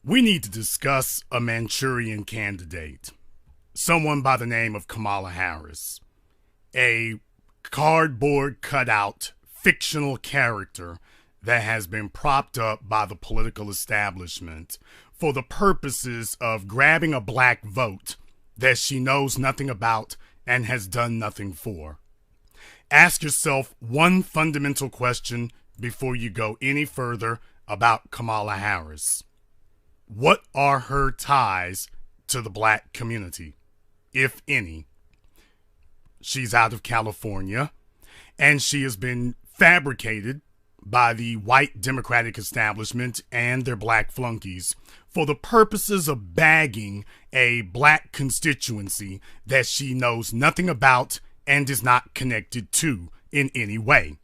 We need to discuss a Manchurian candidate, someone by the name of Kamala Harris, a cardboard cutout fictional character that has been propped up by the political establishment for the purposes of grabbing a black vote that she knows nothing about and has done nothing for. Ask yourself one fundamental question before you go any further about Kamala Harris. What are her ties to the black community, if any? She's out of California, and she has been fabricated by the white Democratic establishment and their black flunkies for the purposes of bagging a black constituency that she knows nothing about and is not connected to in any way.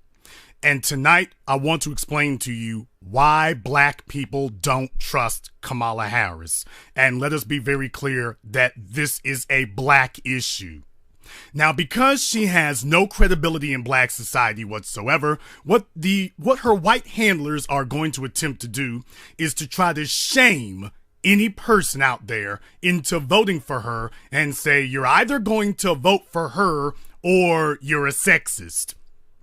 And tonight, I want to explain to you why black people don't trust Kamala Harris. And let us be very clear that this is a black issue. Now, because she has no credibility in black society whatsoever, what her white handlers are going to attempt to do is to try to shame any person out there into voting for her and say, you're either going to vote for her or you're a sexist.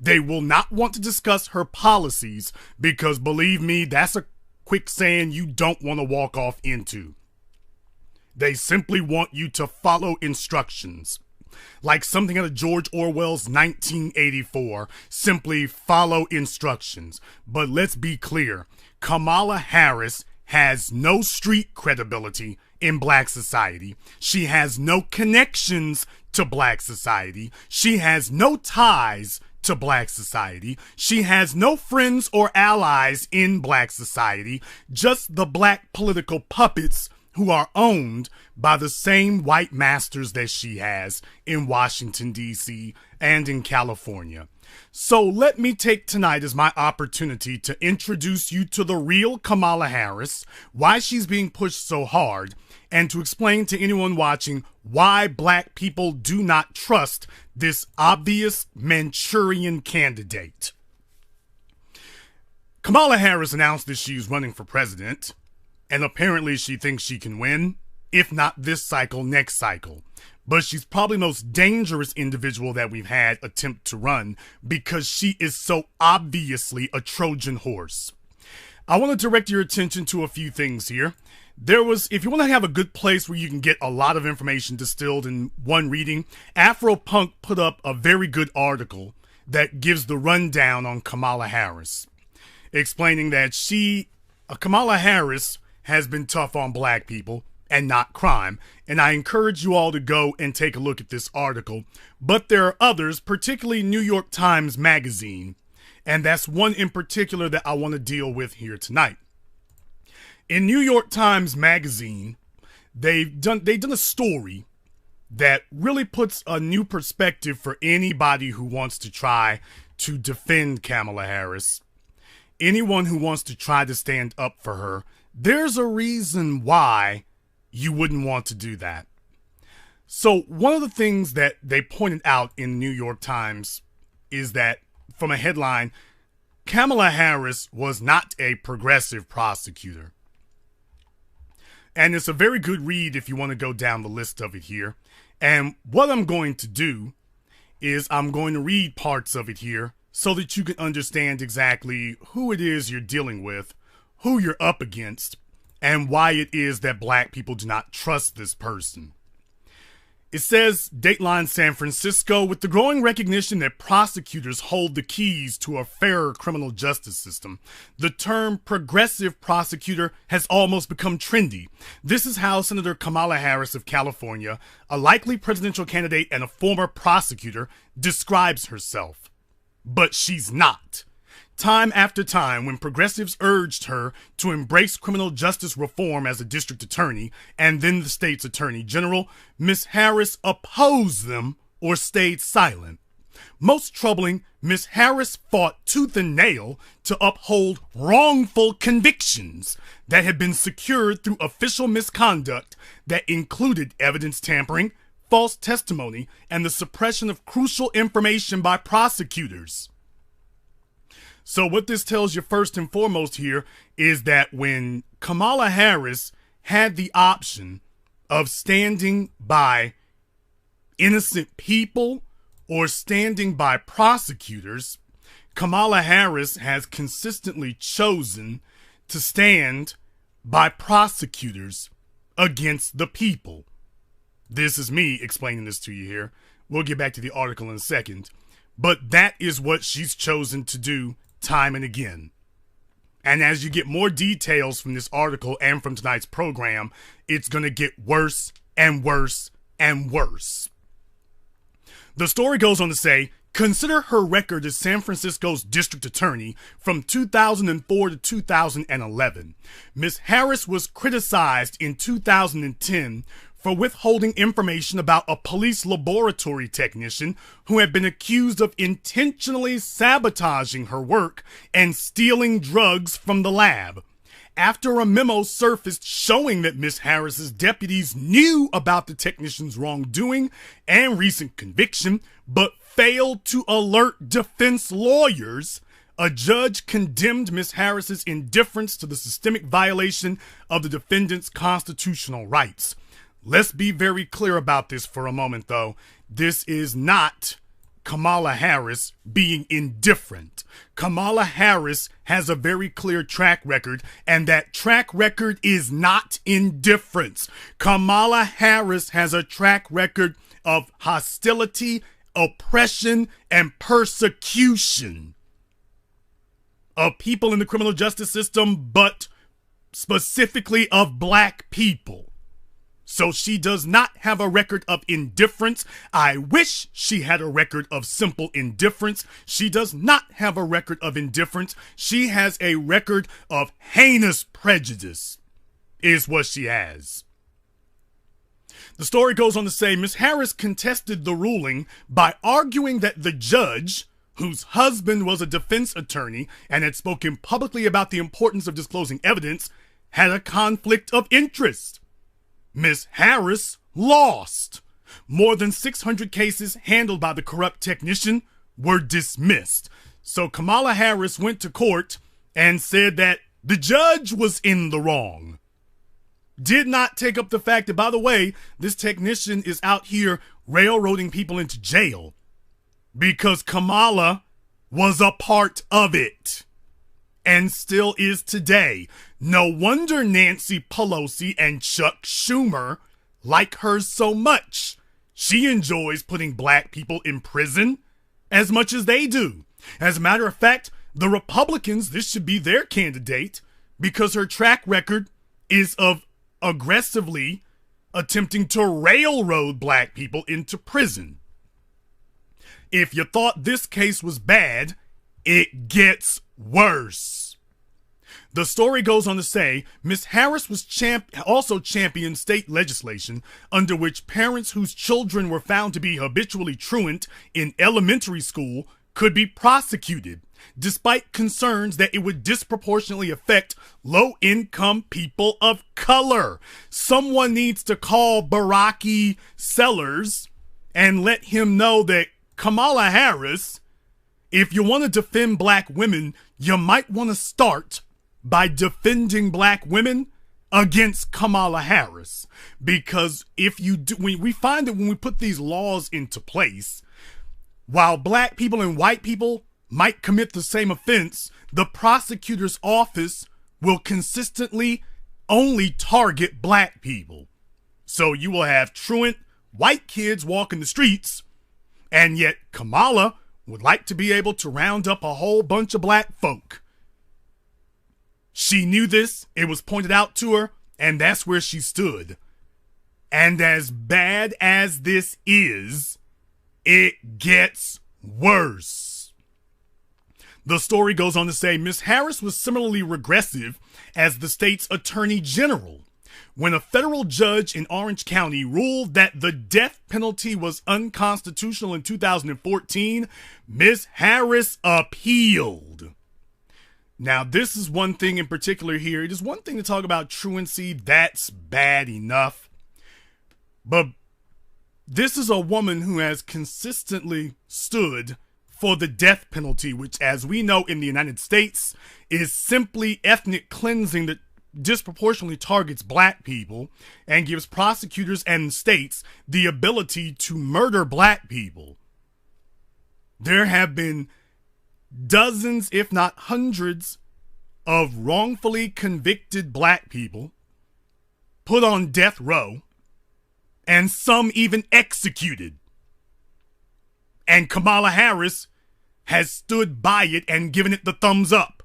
They will not want to discuss her policies because, believe me, that's a quicksand you don't want to walk off into. They simply want you to follow instructions. Like something out of George Orwell's 1984, simply follow instructions. But let's be clear, Kamala Harris has no street credibility in black society. She has no connections to black society. She has no ties to black society. She has no friends or allies in black society, just the black political puppets who are owned by the same white masters that she has in Washington, D.C. and in California. So let me take tonight as my opportunity to introduce you to the real Kamala Harris, why she's being pushed so hard, and to explain to anyone watching why black people do not trust this obvious Manchurian candidate. Kamala Harris announced that she's running for president, and apparently she thinks she can win, if not this cycle, next cycle. But she's probably the most dangerous individual that we've had attempt to run because she is so obviously a Trojan horse. I want to direct your attention to a few things here. If you want to have a good place where you can get a lot of information distilled in one reading, Afropunk put up a very good article that gives the rundown on Kamala Harris, explaining that Kamala Harris has been tough on black people and not crime. And I encourage you all to go and take a look at this article. But there are others, particularly New York Times Magazine. And that's one in particular that I want to deal with here tonight. In New York Times Magazine, they've done a story that really puts a new perspective for anybody who wants to try to defend Kamala Harris. Anyone who wants to try to stand up for her. There's a reason why you wouldn't want to do that. So one of the things that they pointed out in New York Times is that, from a headline, Kamala Harris was not a progressive prosecutor. And it's a very good read if you want to go down the list of it here. And what I'm going to do is I'm going to read parts of it here so that you can understand exactly who it is you're dealing with, who you're up against, and why it is that black people do not trust this person. It says, Dateline San Francisco, with the growing recognition that prosecutors hold the keys to a fairer criminal justice system, the term progressive prosecutor has almost become trendy. This is how Senator Kamala Harris of California, a likely presidential candidate and a former prosecutor, describes herself. But she's not. Time after time, when progressives urged her to embrace criminal justice reform as a district attorney and then the state's attorney general, Ms. Harris opposed them or stayed silent. Most troubling, Ms. Harris fought tooth and nail to uphold wrongful convictions that had been secured through official misconduct that included evidence tampering, false testimony, and the suppression of crucial information by prosecutors. So what this tells you first and foremost here is that when Kamala Harris had the option of standing by innocent people or standing by prosecutors, Kamala Harris has consistently chosen to stand by prosecutors against the people. This is me explaining this to you here. We'll get back to the article in a second. But that is what she's chosen to do time and again. And as you get more details from this article and from tonight's program, it's going to get worse and worse and worse. The story goes on to say, consider her record as San Francisco's district attorney from 2004 to 2011. Ms. Harris was criticized in 2010 for withholding information about a police laboratory technician who had been accused of intentionally sabotaging her work and stealing drugs from the lab. After a memo surfaced showing that Ms. Harris's deputies knew about the technician's wrongdoing and recent conviction, but failed to alert defense lawyers, a judge condemned Ms. Harris's indifference to the systemic violation of the defendant's constitutional rights. Let's be very clear about this for a moment, though. This is not Kamala Harris being indifferent. Kamala Harris has a very clear track record, and that track record is not indifference. Kamala Harris has a track record of hostility, oppression, and persecution of people in the criminal justice system, but specifically of black people. So she does not have a record of indifference. I wish she had a record of simple indifference. She does not have a record of indifference. She has a record of heinous prejudice, is what she has. The story goes on to say, Ms. Harris contested the ruling by arguing that the judge, whose husband was a defense attorney and had spoken publicly about the importance of disclosing evidence, had a conflict of interest. Ms. Harris lost. More than 600 cases handled by the corrupt technician were dismissed. So Kamala Harris went to court and said that the judge was in the wrong. Did not take up the fact that, by the way, this technician is out here railroading people into jail because Kamala was a part of it. And still is today. No wonder Nancy Pelosi and Chuck Schumer like her so much. She enjoys putting black people in prison as much as they do. As a matter of fact, the Republicans, this should be their candidate because her track record is of aggressively attempting to railroad black people into prison. If you thought this case was bad, it gets worse. The story goes on to say, Ms. Harris was also championed state legislation under which parents whose children were found to be habitually truant in elementary school could be prosecuted, despite concerns that it would disproportionately affect low-income people of color. Someone needs to call Baraki Sellers and let him know that Kamala Harris, if you want to defend black women, you might want to start by defending black women against Kamala Harris. Because if you do, we find that when we put these laws into place, while black people and white people might commit the same offense, the prosecutor's office will consistently only target black people. So you will have truant white kids walking the streets, and yet Kamala would like to be able to round up a whole bunch of black folk. She knew this, it was pointed out to her, and that's where she stood. And as bad as this is, it gets worse. The story goes on to say Ms. Harris was similarly regressive as the state's attorney general when a federal judge in Orange County ruled that the death penalty was unconstitutional in 2014. Ms. Harris appealed. Now, this is one thing in particular here. It is one thing to talk about truancy. That's bad enough. But this is a woman who has consistently stood for the death penalty, which, as we know in the United States, is simply ethnic cleansing that disproportionately targets black people and gives prosecutors and states the ability to murder black people. There have been dozens, if not hundreds, of wrongfully convicted black people put on death row, and some even executed. And Kamala Harris has stood by it and given it the thumbs up.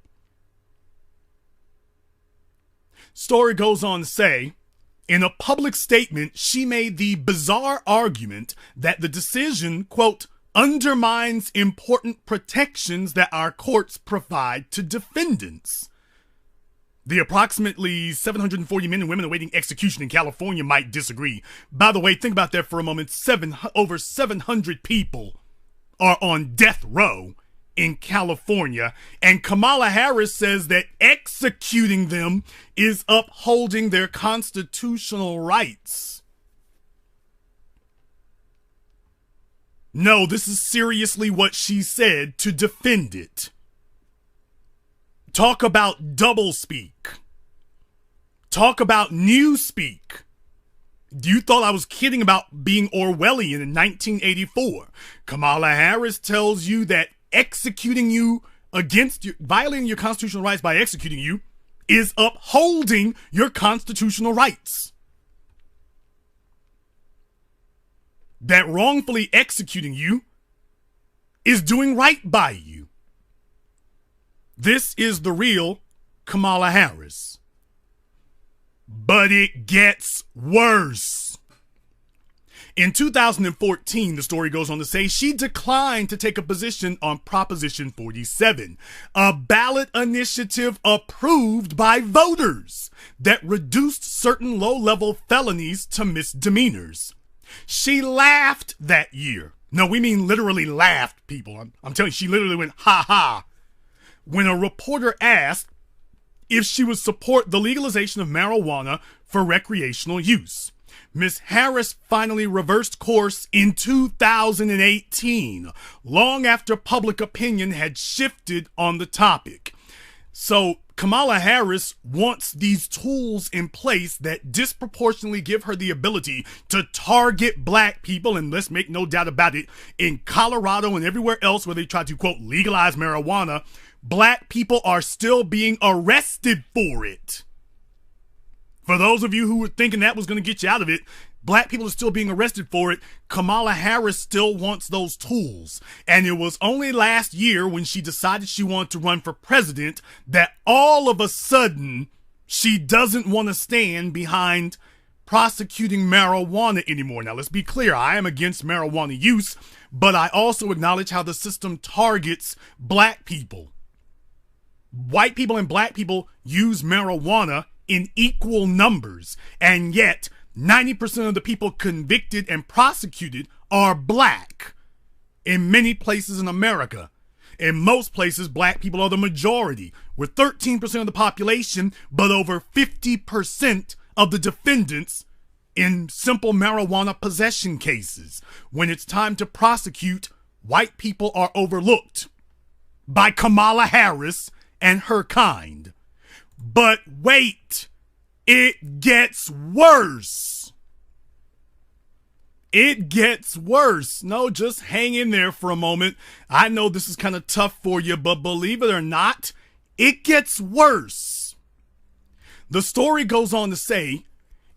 Story goes on to say, in a public statement, she made the bizarre argument that the decision, quote, undermines important protections that our courts provide to defendants. The approximately 740 men and women awaiting execution in California might disagree. By the way, think about that for a moment. Over 700 people are on death row in California, and Kamala Harris says that executing them is upholding their constitutional rights. No, this is seriously what she said to defend it. Talk about doublespeak. Talk about newspeak. You thought I was kidding about being Orwellian in 1984. Kamala Harris tells you that executing you violating your constitutional rights by executing you is upholding your constitutional rights. That wrongfully executing you is doing right by you. This is the real Kamala Harris. But it gets worse. In 2014, the story goes on to say, she declined to take a position on Proposition 47, a ballot initiative approved by voters that reduced certain low-level felonies to misdemeanors. She laughed that year. No, we mean literally laughed, people. I'm telling you, she literally went, ha ha, when a reporter asked if she would support the legalization of marijuana for recreational use. Ms. Harris finally reversed course in 2018, long after public opinion had shifted on the topic. So Kamala Harris wants these tools in place that disproportionately give her the ability to target black people, and let's make no doubt about it, in Colorado and everywhere else where they try to, quote, legalize marijuana, black people are still being arrested for it. For those of you who were thinking that was going to get you out of it, black people are still being arrested for it. Kamala Harris still wants those tools. And it was only last year when she decided she wanted to run for president that all of a sudden she doesn't want to stand behind prosecuting marijuana anymore. Now, let's be clear. I am against marijuana use, but I also acknowledge how the system targets black people. White people and black people use marijuana in equal numbers, and yet 90% of the people convicted and prosecuted are black in many places in America. In most places, black people are the majority. We're 13% of the population, but over 50% of the defendants in simple marijuana possession cases. When it's time to prosecute, white people are overlooked by Kamala Harris and her kind. But wait, it gets worse. It gets worse. No, just hang in there for a moment. I know this is kind of tough for you, but believe it or not, it gets worse. The story goes on to say,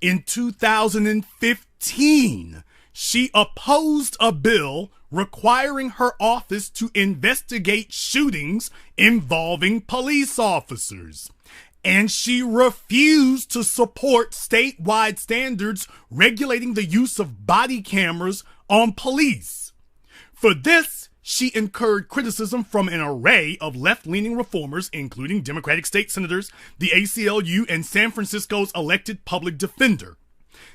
in 2015, she opposed a bill requiring her office to investigate shootings involving police officers. And she refused to support statewide standards regulating the use of body cameras on police. For this, she incurred criticism from an array of left-leaning reformers, including Democratic state senators, the ACLU, and San Francisco's elected public defender.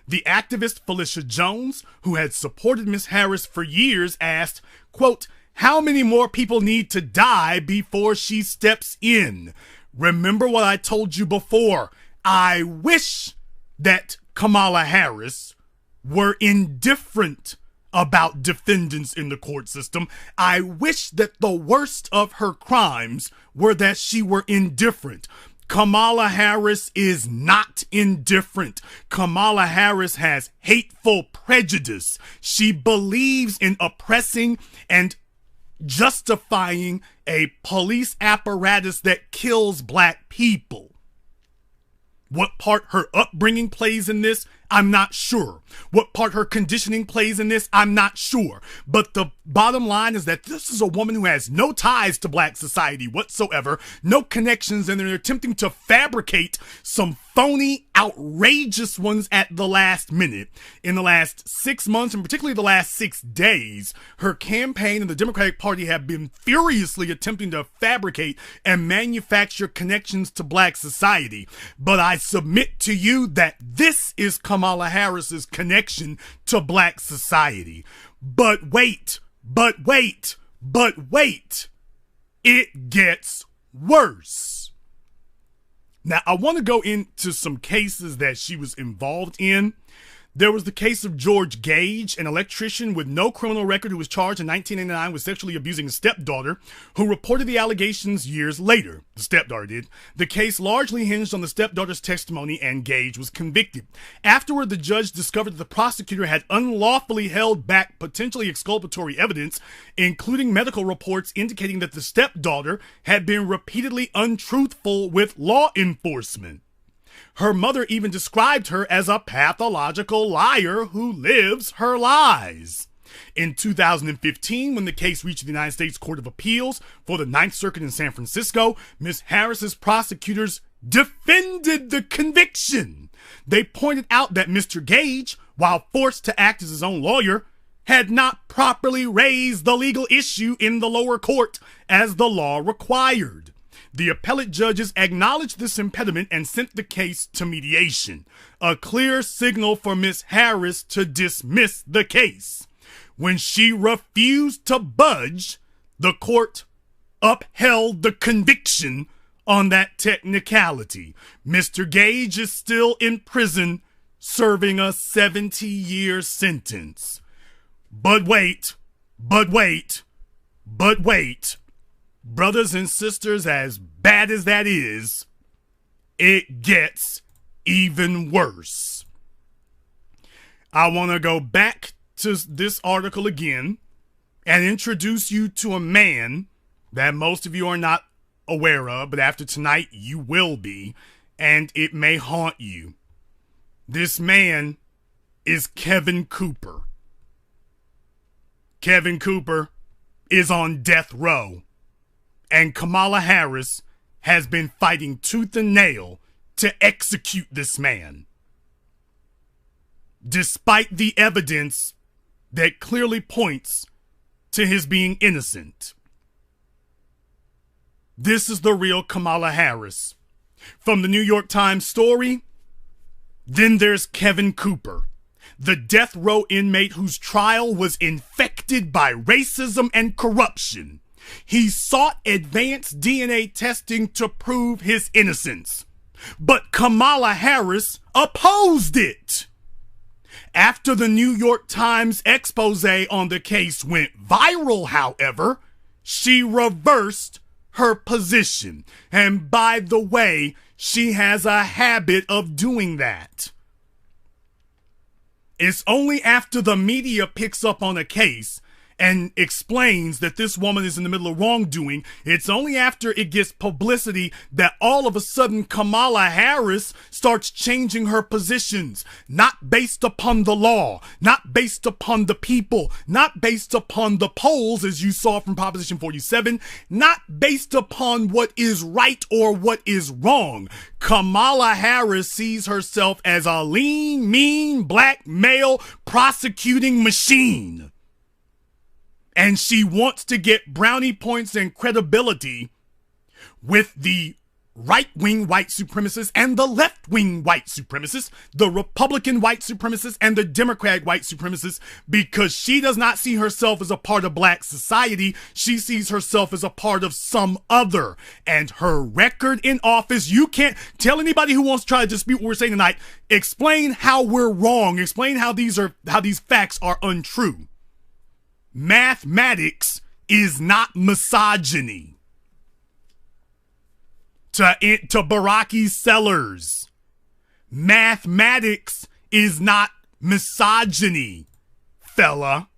The activist Felicia Jones, who had supported Ms. Harris for years, asked, quote, how many more people need to die before she steps in? Remember what I told you before. I wish that Kamala Harris were indifferent about defendants in the court system. I wish that the worst of her crimes were that she were indifferent. Kamala Harris is not indifferent. Kamala Harris has hateful prejudice. She believes in oppressing and justifying a police apparatus that kills black people. What part her upbringing plays in this, I'm not sure. What part her conditioning plays in this, I'm not sure. But the bottom line is that this is a woman who has no ties to black society whatsoever, no connections, and they're attempting to fabricate some phony, outrageous ones at the last minute. In the last 6 months, and particularly the last 6 days, her campaign and the Democratic Party have been furiously attempting to fabricate and manufacture connections to black society. But I submit to you that this is Kamala Harris's connection to black society. But wait, it gets worse. Now, I want to go into some cases that she was involved in. There was the case of George Gage, an electrician with no criminal record who was charged in 1989 with sexually abusing his stepdaughter, who reported the allegations years later. The stepdaughter did. The case largely hinged on the stepdaughter's testimony, and Gage was convicted. Afterward, the judge discovered that the prosecutor had unlawfully held back potentially exculpatory evidence, including medical reports indicating that the stepdaughter had been repeatedly untruthful with law enforcement. Her mother even described her as a pathological liar who lives her lies. In 2015, when the case reached the United States Court of Appeals for the Ninth Circuit in San Francisco, Ms. Harris's prosecutors defended the conviction. They pointed out that Mr. Gage, while forced to act as his own lawyer, had not properly raised the legal issue in the lower court as the law required. The appellate judges acknowledged this impediment and sent the case to mediation, a clear signal for Ms. Harris to dismiss the case. When she refused to budge, the court upheld the conviction on that technicality. Mr. Gage is still in prison, serving a 70-year sentence. But wait. Brothers and sisters, as bad as that is, it gets even worse. I want to go back to this article again and introduce you to a man that most of you are not aware of, but after tonight you will be, and it may haunt you. This man is Kevin Cooper. Kevin Cooper is on death row. And Kamala Harris has been fighting tooth and nail to execute this man. Despite the evidence that clearly points to his being innocent. This is the real Kamala Harris. From the New York Times story, then there's Kevin Cooper, the death row inmate whose trial was infected by racism and corruption. He sought advanced DNA testing to prove his innocence, but Kamala Harris opposed it. After the New York Times expose on the case went viral, however, she reversed her position. And by the way, she has a habit of doing that. It's only after the media picks up on a case and explains that this woman is in the middle of wrongdoing, it's only after it gets publicity that all of a sudden Kamala Harris starts changing her positions, not based upon the law, not based upon the people, not based upon the polls, as you saw from Proposition 47, not based upon what is right or what is wrong. Kamala Harris sees herself as a lean, mean, black male prosecuting machine. And she wants to get brownie points and credibility with the right-wing white supremacists and the left-wing white supremacists, the Republican white supremacists and the Democrat white supremacists, because she does not see herself as a part of black society. She sees herself as a part of some other. And her record in office, you can't tell anybody who wants to try to dispute what we're saying tonight, explain how we're wrong, explain how these facts are untrue. mathematics is not misogyny. To Baraki Sellers, mathematics is not misogyny, fella.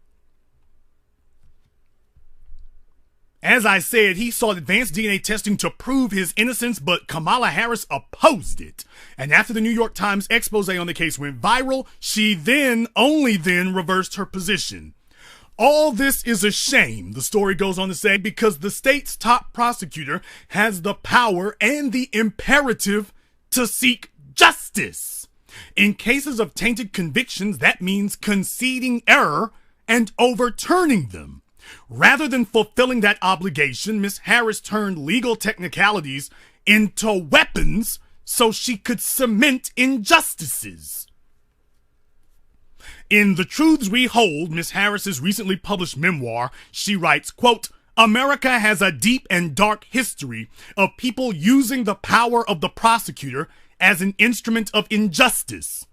As I said, he sought advanced DNA testing to prove his innocence, but Kamala Harris opposed it. And after the New York Times expose on the case went viral, she only then reversed her position. All this is a shame, the story goes on to say, because the state's top prosecutor has the power and the imperative to seek justice. In cases of tainted convictions, that means conceding error and overturning them. Rather than fulfilling that obligation, Ms. Harris turned legal technicalities into weapons so she could cement injustices. In The Truths We Hold, Ms. Harris's recently published memoir, she writes, quote, "America has a deep and dark history of people using the power of the prosecutor as an instrument of injustice."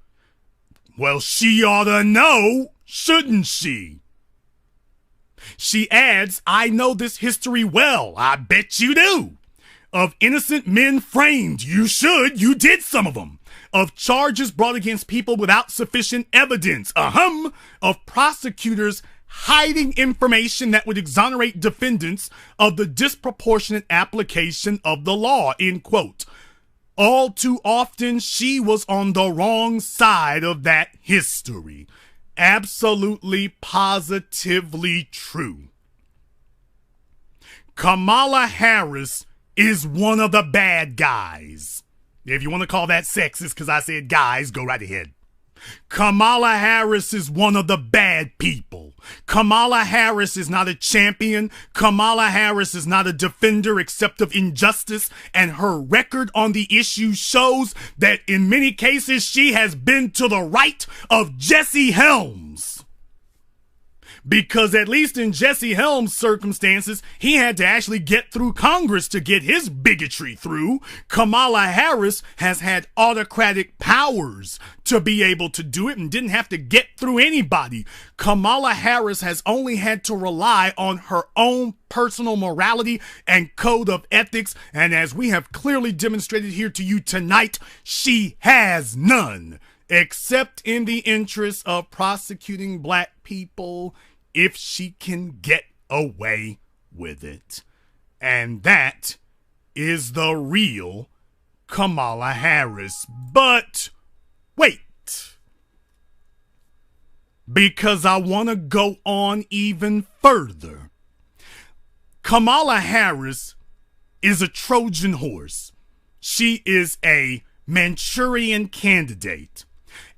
Well, she ought to know, shouldn't she? She adds, "I know this history well. I bet you do. Of innocent men framed. You should. You did some of them. Of charges brought against people without sufficient evidence. Of prosecutors hiding information that would exonerate defendants of the disproportionate application of the law," end quote. All too often, she was on the wrong side of that history. Absolutely, positively true. Kamala Harris is one of the bad guys. If you want to call that sexist because I said guys, go right ahead. Kamala Harris is one of the bad people. Kamala Harris is not a champion. Kamala Harris is not a defender except of injustice, and her record on the issue shows that in many cases she has been to the right of Jesse Helms. Because at least in Jesse Helms' circumstances, he had to actually get through Congress to get his bigotry through. Kamala Harris has had autocratic powers to be able to do it and didn't have to get through anybody. Kamala Harris has only had to rely on her own personal morality and code of ethics, and as we have clearly demonstrated here to you tonight, she has none, except in the interest of prosecuting black people if she can get away with it. And that is the real Kamala Harris. But wait, because I want to go on even further. Kamala Harris is a Trojan horse. She is a Manchurian candidate.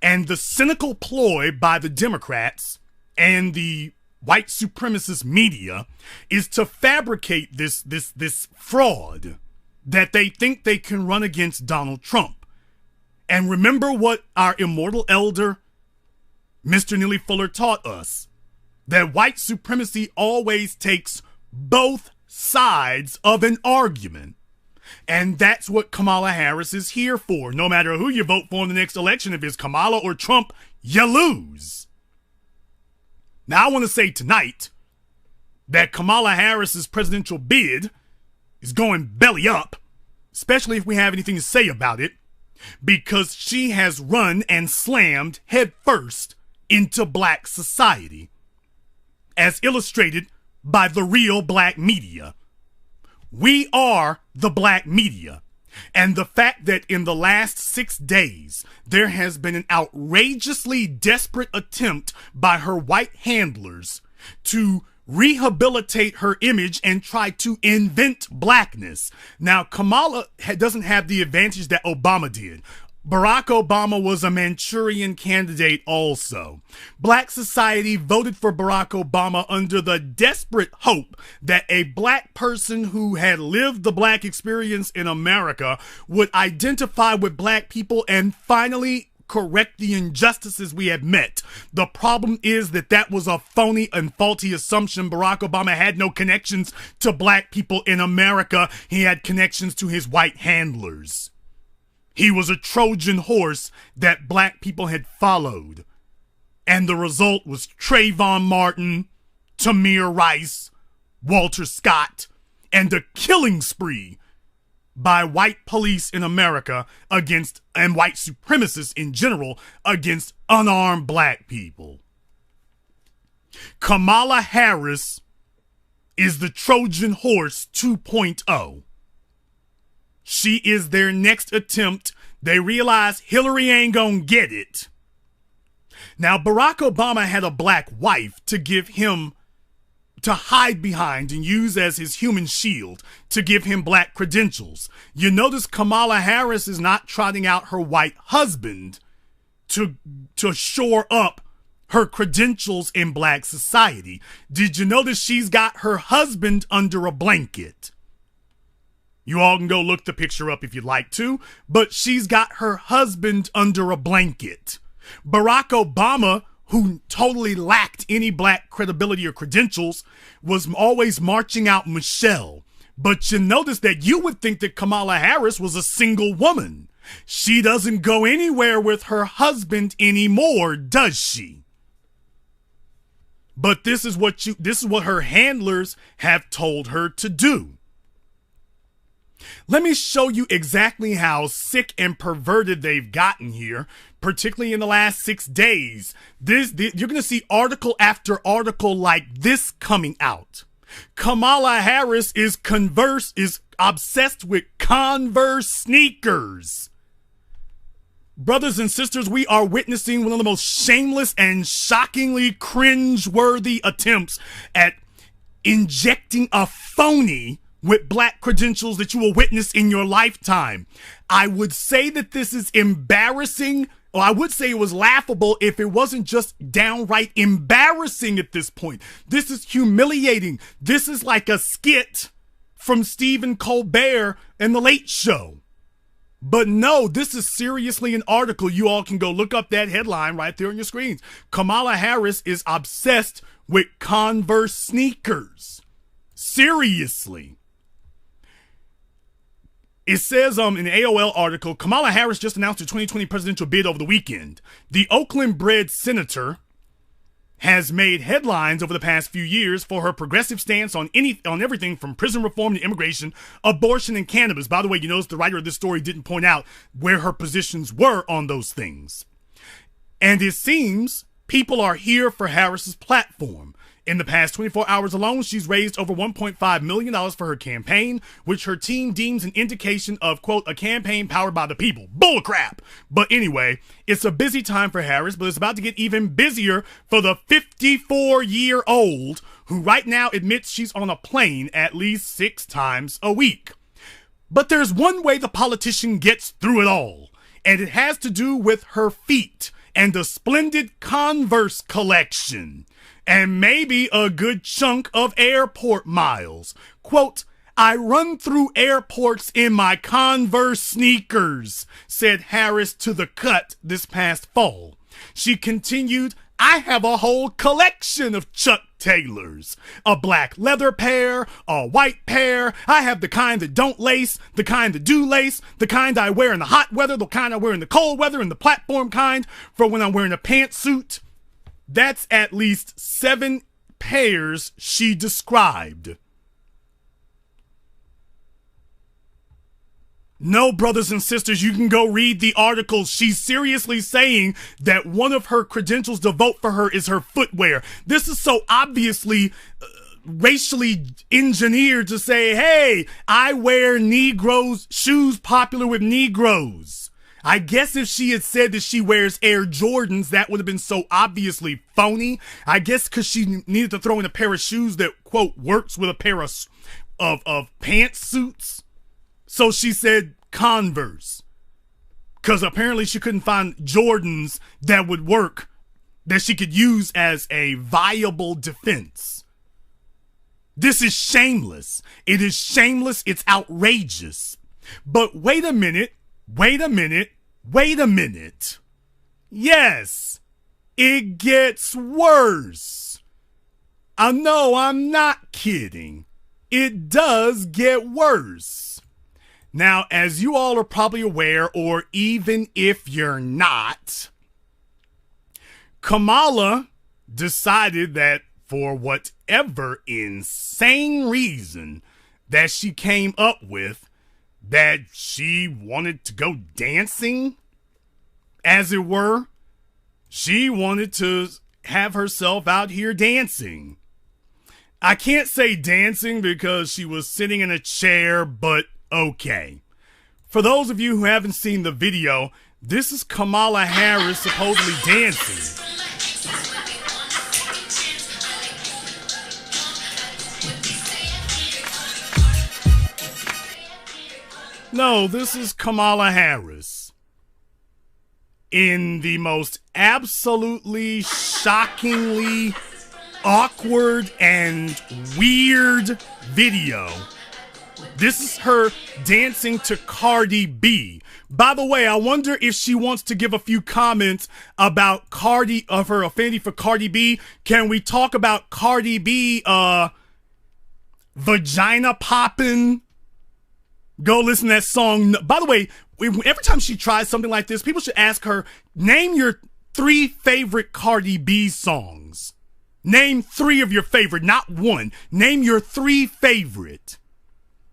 And the cynical ploy by the Democrats and the white supremacist media is to fabricate this fraud that they think they can run against Donald Trump. And remember what our immortal elder, Mr. Neely Fuller, taught us, that white supremacy always takes both sides of an argument. And that's what Kamala Harris is here for. No matter who you vote for in the next election, if it's Kamala or Trump, you lose. Now, I want to say tonight that Kamala Harris's presidential bid is going belly up, especially if we have anything to say about it, because she has run and slammed headfirst into black society, as illustrated by the real black media. We are the black media. And the fact that in the last 6 days, there has been an outrageously desperate attempt by her white handlers to rehabilitate her image and try to invent blackness. Now, Kamala doesn't have the advantage that Obama did. Barack Obama was a Manchurian candidate also. Black society voted for Barack Obama under the desperate hope that a black person who had lived the black experience in America would identify with black people and finally correct the injustices we have met. The problem is that was a phony and faulty assumption. Barack Obama had no connections to black people in America. He had connections to his white handlers. He was a Trojan horse that black people had followed. And the result was Trayvon Martin, Tamir Rice, Walter Scott, and the killing spree by white police in America against, and white supremacists in general, against unarmed black people. Kamala Harris is the Trojan Horse 2.0. She is their next attempt. They realize Hillary ain't gonna get it. Now, Barack Obama had a black wife to give him, to hide behind and use as his human shield to give him black credentials. You notice Kamala Harris is not trotting out her white husband to shore up her credentials in black society. Did you notice she's got her husband under a blanket? You all can go look the picture up if you'd like to, but she's got her husband under a blanket. Barack Obama, who totally lacked any black credibility or credentials, was always marching out Michelle. But you notice that you would think that Kamala Harris was a single woman. She doesn't go anywhere with her husband anymore, does she? But this is what her handlers have told her to do. Let me show you exactly how sick and perverted they've gotten here, particularly in the last 6 days. You're going to see article after article like this coming out. Kamala Harris is obsessed with Converse sneakers. Brothers and sisters, we are witnessing one of the most shameless and shockingly cringe-worthy attempts at injecting a phony with black credentials that you will witness in your lifetime. I would say that this is embarrassing, or I would say it was laughable if it wasn't just downright embarrassing at this point. This is humiliating. This is like a skit from Stephen Colbert and The Late Show. But no, this is seriously an article. You all can go look up that headline right there on your screens. Kamala Harris is obsessed with Converse sneakers. Seriously. It says in an AOL article, Kamala Harris just announced her 2020 presidential bid over the weekend. The Oakland-bred senator has made headlines over the past few years for her progressive stance on everything from prison reform to immigration, abortion, and cannabis. By the way, you notice the writer of this story didn't point out where her positions were on those things. And it seems people are here for Harris's platform. In the past 24 hours alone, she's raised over $1.5 million for her campaign, which her team deems an indication of, quote, a campaign powered by the people. Bullcrap! But anyway, it's a busy time for Harris, but it's about to get even busier for the 54-year-old who right now admits she's on a plane at least 6 times a week. But there's one way the politician gets through it all, and it has to do with her feet and the splendid Converse collection. And maybe a good chunk of airport miles. Quote, I run through airports in my Converse sneakers, said Harris to The Cut this past fall. She continued, I have a whole collection of Chuck Taylors. A black leather pair, a white pair. I have the kind that don't lace, the kind that do lace, the kind I wear in the hot weather, the kind I wear in the cold weather, and the platform kind for when I'm wearing a pantsuit. That's at least 7 pairs she described. No, brothers and sisters, you can go read the article. She's seriously saying that one of her credentials to vote for her is her footwear. This is so obviously racially engineered to say, hey, I wear Negroes, shoes popular with Negroes. I guess if she had said that she wears Air Jordans, that would have been so obviously phony. I guess because she needed to throw in a pair of shoes that, quote, works with a pair of pantsuits. So she said Converse. Because apparently she couldn't find Jordans that would work, that she could use as a viable defense. This is shameless. It is shameless. It's outrageous. But wait a minute. Yes, it gets worse. No, I'm not kidding. It does get worse. Now, as you all are probably aware, or even if you're not, Kamala decided that for whatever insane reason that she came up with, that she wanted to go dancing, as it were. She wanted to have herself out here dancing. I can't say dancing because she was sitting in a chair, but okay. For those of you who haven't seen the video, this is Kamala Harris supposedly dancing. No, this is Kamala Harris in the most absolutely shockingly awkward and weird video. This is her dancing to Cardi B. By the way, I wonder if she wants to give a few comments about her affinity for Cardi B. Can we talk about Cardi B vagina popping? Go listen to that song. By the way, every time she tries something like this, people should ask her, name your 3 favorite Cardi B songs. Name 3 of your favorite, not 1. Name your 3 favorite.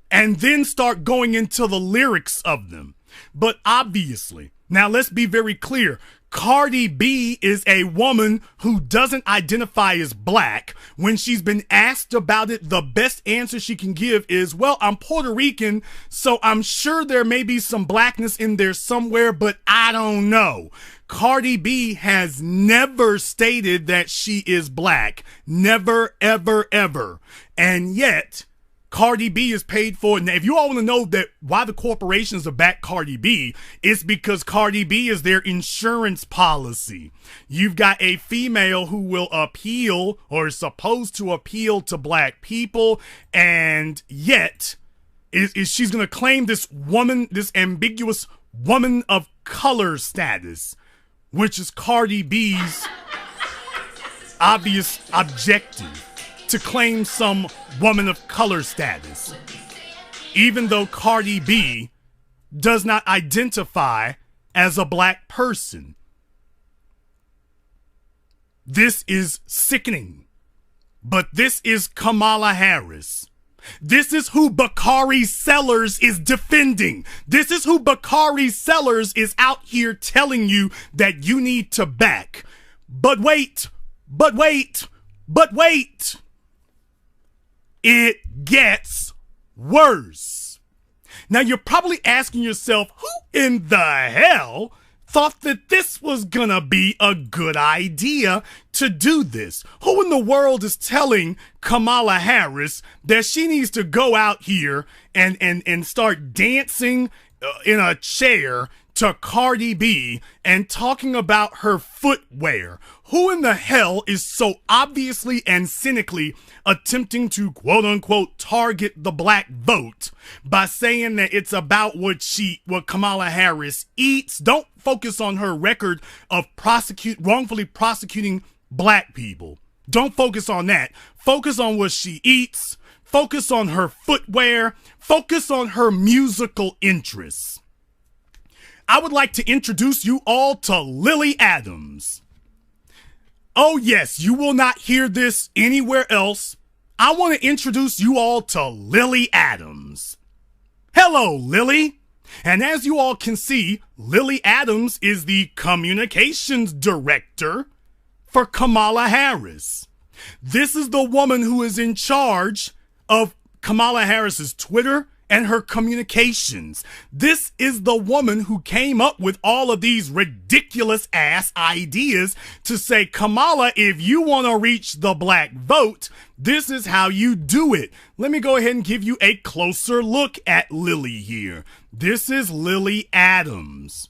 And then start going into the lyrics of them. But obviously, now let's be very clear. Cardi B is a woman who doesn't identify as black. When she's been asked about it, the best answer she can give is, well, I'm Puerto Rican, so I'm sure there may be some blackness in there somewhere, but I don't know. Cardi B has never stated that she is black. Never, ever, ever. And yet, Cardi B is paid for. Now, if you all want to know that why the corporations are back Cardi B, it's because Cardi B is their insurance policy. You've got a female who will appeal or is supposed to appeal to black people, and yet she's going to claim this woman, this ambiguous woman of color status, which is Cardi B's obvious objective, to claim some woman of color status, even though Cardi B does not identify as a black person. This is sickening. But this is Kamala Harris. This is who Bakari Sellers is defending. This is who Bakari Sellers is out here telling you that you need to back. But wait. It gets worse. Now you're probably asking yourself, who in the hell thought that this was gonna be a good idea to do this? Who in the world is telling Kamala Harris that she needs to go out here and start dancing in a chair to Cardi B and talking about her footwear? Who in the hell is so obviously and cynically attempting to quote unquote target the black vote by saying that it's about what Kamala Harris eats? Don't focus on her record of wrongfully prosecuting black people. Don't focus on that. Focus on what she eats. Focus on her footwear. Focus on her musical interests. I would like to introduce you all to Lily Adams. Oh yes, you will not hear this anywhere else. I want to introduce you all to Lily Adams. Hello, Lily. And as you all can see, Lily Adams is the communications director for Kamala Harris. This is the woman who is in charge of Kamala Harris's Twitter and her communications. This is the woman who came up with all of these ridiculous ass ideas to say, Kamala, if you want to reach the black vote, this is how you do it. Let me go ahead and give you a closer look at Lily here. This is Lily Adams.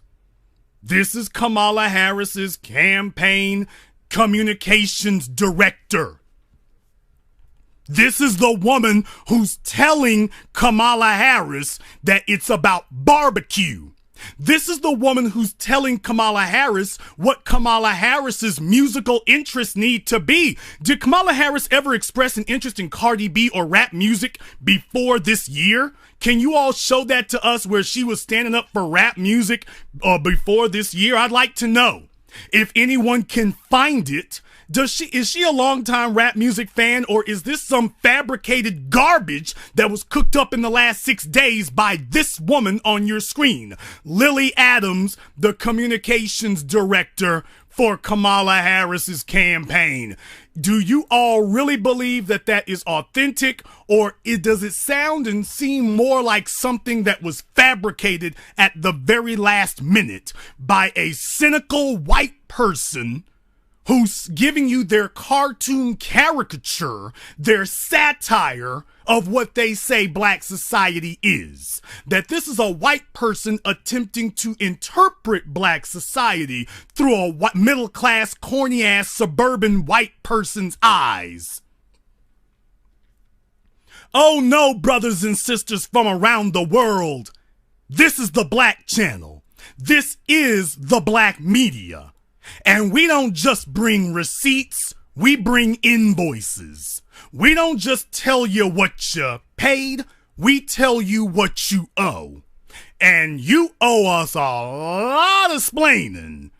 This is Kamala Harris's campaign communications director. This is the woman who's telling Kamala Harris that it's about barbecue. This is the woman who's telling Kamala Harris what Kamala Harris's musical interests need to be. Did Kamala Harris ever express an interest in Cardi B or rap music before this year? Can you all show that to us where she was standing up for rap music before this year? I'd like to know. If anyone can find it, Is she a longtime rap music fan, or is this some fabricated garbage that was cooked up in the last 6 days by this woman on your screen? Lily Adams, the communications director for Kamala Harris's campaign. Do you all really believe that that is authentic, or does it sound and seem more like something that was fabricated at the very last minute by a cynical white person who's giving you their cartoon caricature, their satire of what they say black society is? That this is a white person attempting to interpret black society through a middle-class, corny-ass, suburban white person's eyes. Oh no, brothers and sisters from around the world. This is the Black Channel. This is the black media. And we don't just bring receipts, we bring invoices. We don't just tell you what you paid, we tell you what you owe. And you owe us a lot of explaining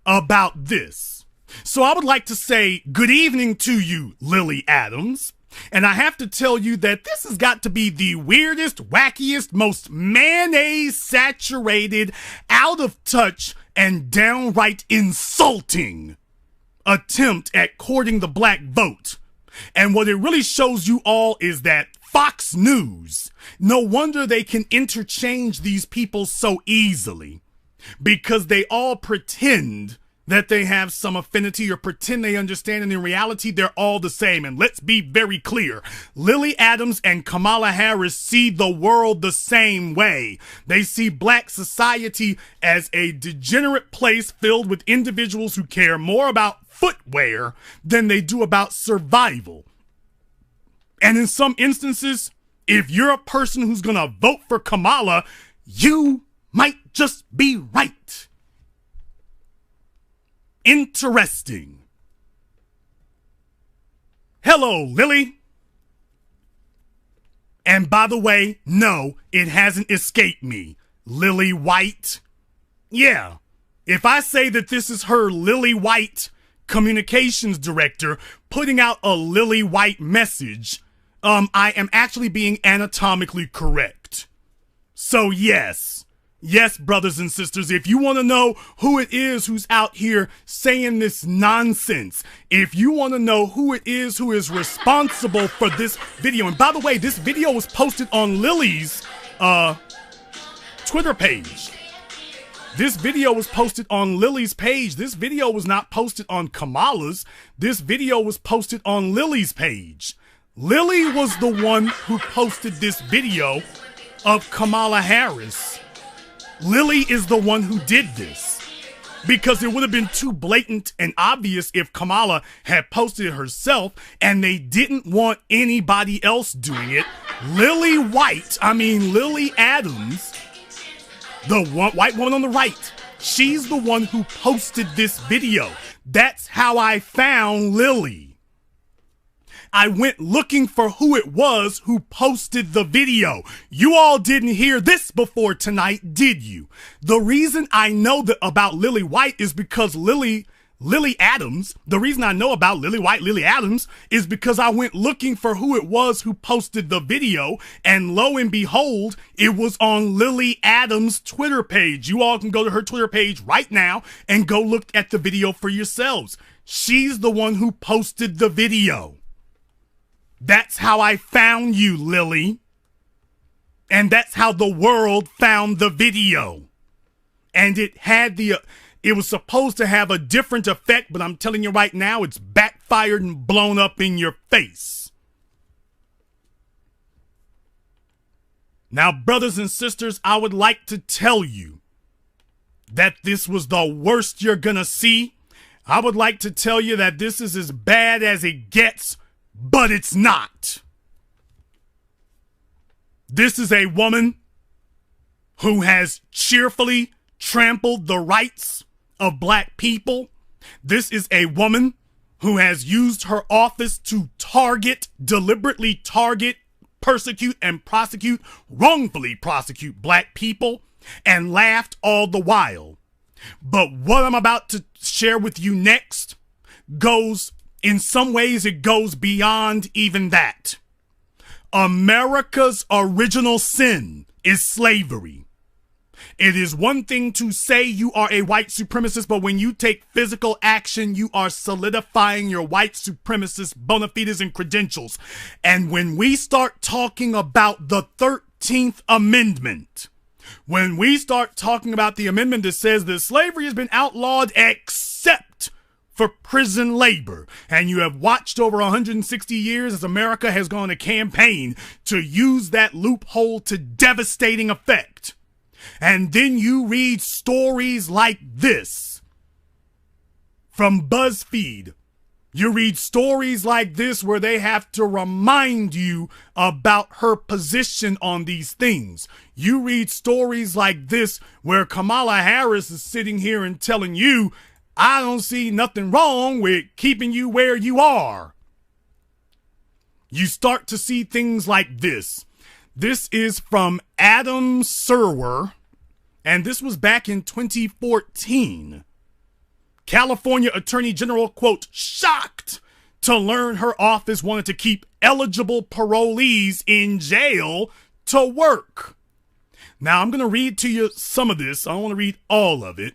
about this. So I would like to say good evening to you, Lily Adams. And I have to tell you that this has got to be the weirdest, wackiest, most mayonnaise-saturated, out of touch, and downright insulting attempt at courting the black vote. And what it really shows you all is that Fox News, no wonder they can interchange these people so easily, because they all pretend that they have some affinity or pretend they understand, and in reality, they're all the same. And let's be very clear. Lily Adams and Kamala Harris see the world the same way. They see black society as a degenerate place filled with individuals who care more about footwear than they do about survival. And in some instances, if you're a person who's gonna vote for Kamala, you might just be right. Interesting. Hello, Lily. And by the way, no, it hasn't escaped me. Lily White. Yeah, if I say that this is her Lily White communications director putting out a Lily White message, I am actually being anatomically correct. So yes, brothers and sisters, if you want to know who it is who's out here saying this nonsense, if you want to know who it is who is responsible for this video, and by the way, this video was posted on Lily's Twitter page. This video was posted on Lily's page. This video was not posted on Kamala's. This video was posted on Lily's page. Lily was the one who posted this video of Kamala Harris. Lily is the one who did this, because it would have been too blatant and obvious if Kamala had posted it herself and they didn't want anybody else doing it. Lily Adams, the white woman on the right, she's the one who posted this video. That's how I found Lily. I went looking for who it was who posted the video. You all didn't hear this before tonight, did you? The reason I know about Lily White is because Lily Adams, the reason I know about Lily White, Lily Adams, is because I went looking for who it was who posted the video, and lo and behold, it was on Lily Adams' Twitter page. You all can go to her Twitter page right now and go look at the video for yourselves. She's the one who posted the video. That's how I found you, Lily. And that's how the world found the video. And it was supposed to have a different effect, but I'm telling you right now, it's backfired and blown up in your face. Now, brothers and sisters, I would like to tell you that this was the worst you're gonna see. I would like to tell you that this is as bad as it gets, but it's not. This is a woman who has cheerfully trampled the rights of black people. This is a woman who has used her office to deliberately target, persecute, and wrongfully prosecute black people, and laughed all the while. But what I'm about to share with you next goes In some ways, it goes beyond even that. America's original sin is slavery. It is one thing to say you are a white supremacist, but when you take physical action, you are solidifying your white supremacist bona fides and credentials. And when we start talking about the 13th Amendment, when we start talking about the amendment that says that slavery has been outlawed except for prison labor, and you have watched over 160 years as America has gone to campaign to use that loophole to devastating effect. And then you read stories like this from BuzzFeed. You read stories like this where they have to remind you about her position on these things. You read stories like this where Kamala Harris is sitting here and telling you, I don't see nothing wrong with keeping you where you are. You start to see things like this. This is from Adam Serwer, and this was back in 2014. California Attorney General, quote, shocked to learn her office wanted to keep eligible parolees in jail to work. Now, I'm going to read to you some of this. I don't want to read all of it.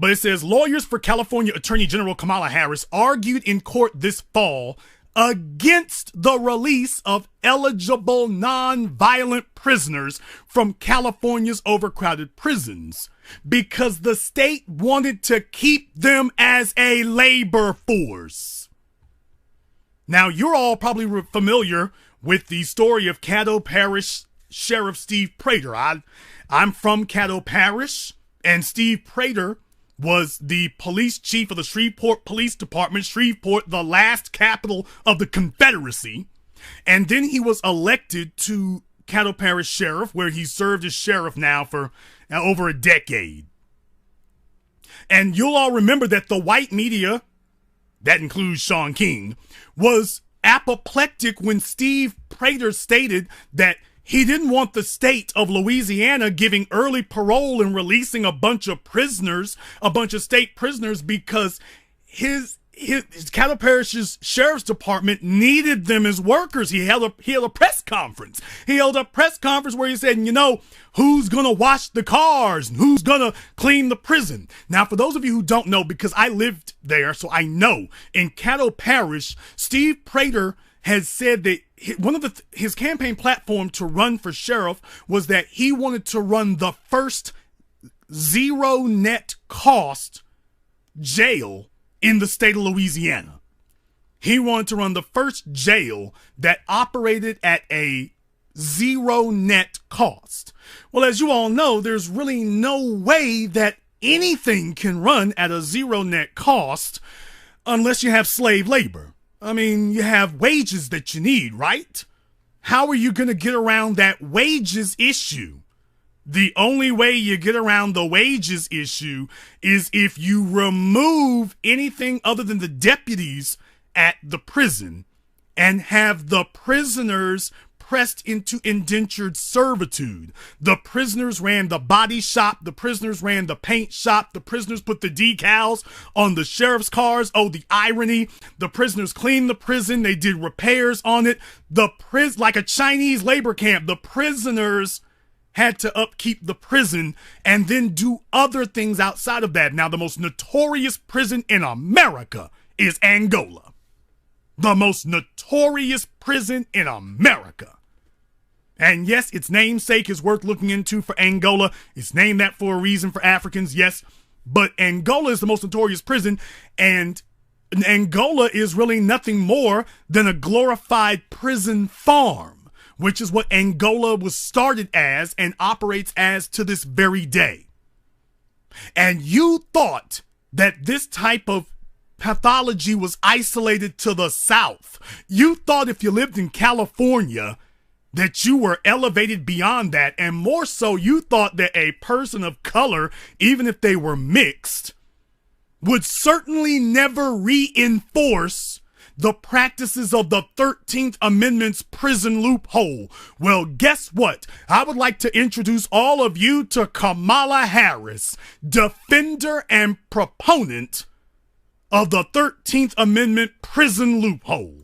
But it says, lawyers for California Attorney General Kamala Harris argued in court this fall against the release of eligible non-violent prisoners from California's overcrowded prisons because the state wanted to keep them as a labor force. Now, you're all probably familiar with the story of Caddo Parish Sheriff Steve Prater. I'm from Caddo Parish, and Steve Prater was the police chief of the Shreveport Police Department, Shreveport, the last capital of the Confederacy. And then he was elected to Caddo Parish Sheriff, where he served as sheriff now for over a decade. And you'll all remember that the white media, that includes Shaun King, was apoplectic when Steve Prater stated that he didn't want the state of Louisiana giving early parole and releasing a bunch of prisoners, a bunch of state prisoners, because his Caddo Parish's sheriff's department needed them as workers. He held a press conference. He held a press conference where he said, you know, who's going to wash the cars? Who's going to clean the prison? Now, for those of you who don't know, because I lived there, so I know, in Caddo Parish, Steve Prater has said that one of his campaign platform to run for sheriff was that he wanted to run the first zero net cost jail in the state of Louisiana. He wanted to run the first jail that operated at a zero net cost. Well, as you all know, there's really no way that anything can run at a zero net cost unless you have slave labor. I mean, you have wages that you need, right? How are you going to get around that wages issue? The only way you get around the wages issue is if you remove anything other than the deputies at the prison and have the prisoners pressed into indentured servitude. The prisoners ran the body shop. The prisoners ran the paint shop. The prisoners put the decals on the sheriff's cars. Oh, the irony. The prisoners cleaned the prison. They did repairs on it. Like a Chinese labor camp, the prisoners had to upkeep the prison and then do other things outside of that. Now, the most notorious prison in America is Angola. The most notorious prison in America. And yes, its namesake is worth looking into for Angola. It's named that for a reason for Africans, yes. But Angola is the most notorious prison, and Angola is really nothing more than a glorified prison farm, which is what Angola was started as and operates as to this very day. And you thought that this type of pathology was isolated to the South. You thought if you lived in California that you were elevated beyond that, and more so, you thought that a person of color, even if they were mixed, would certainly never reinforce the practices of the 13th Amendment's prison loophole. Well, guess what? I would like to introduce all of you to Kamala Harris, defender and proponent of the 13th Amendment prison loophole.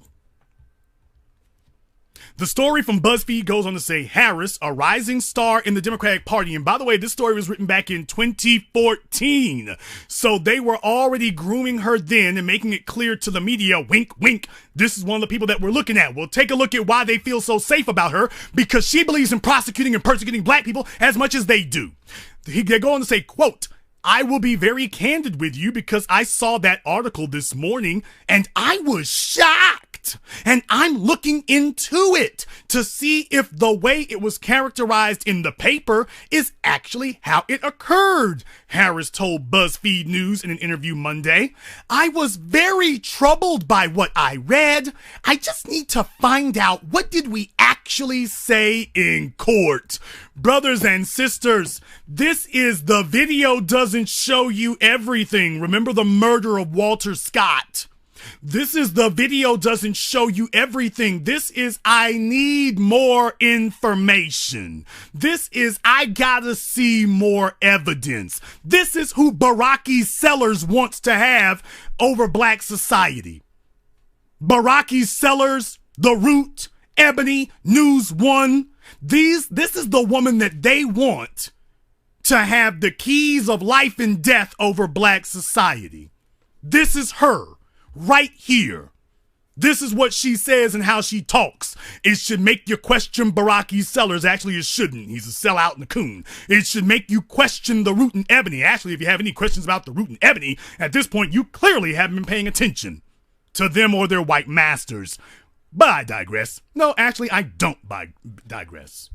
The story from BuzzFeed goes on to say Harris, a rising star in the Democratic Party. And by the way, this story was written back in 2014. So they were already grooming her then and making it clear to the media, wink, wink, this is one of the people that we're looking at. We'll take a look at why they feel so safe about her, because she believes in prosecuting and persecuting black people as much as they do. They go on to say, quote, I will be very candid with you because I saw that article this morning and I was shocked. And I'm looking into it to see if the way it was characterized in the paper is actually how it occurred, Harris told BuzzFeed News in an interview Monday. I was very troubled by what I read. I just need to find out, what did we actually say in court? Brothers and sisters, this is The Video Doesn't Show You Everything. Remember the murder of Walter Scott? This is The Video Doesn't Show You Everything. This is I need more information. This is I gotta see more evidence. This is who Baraki Sellers wants to have over black society. Baraki Sellers, The Root, Ebony, News One. This is the woman that they want to have the keys of life and death over black society. This is her. Right here. This is what she says and how she talks. It should make you question Baraki Sellers. Actually, it shouldn't. He's a sellout and a coon. It should make you question The Root and Ebony. Actually, if you have any questions about The Root and Ebony, at this point, you clearly haven't been paying attention to them or their white masters. But I digress. No, actually, I don't digress.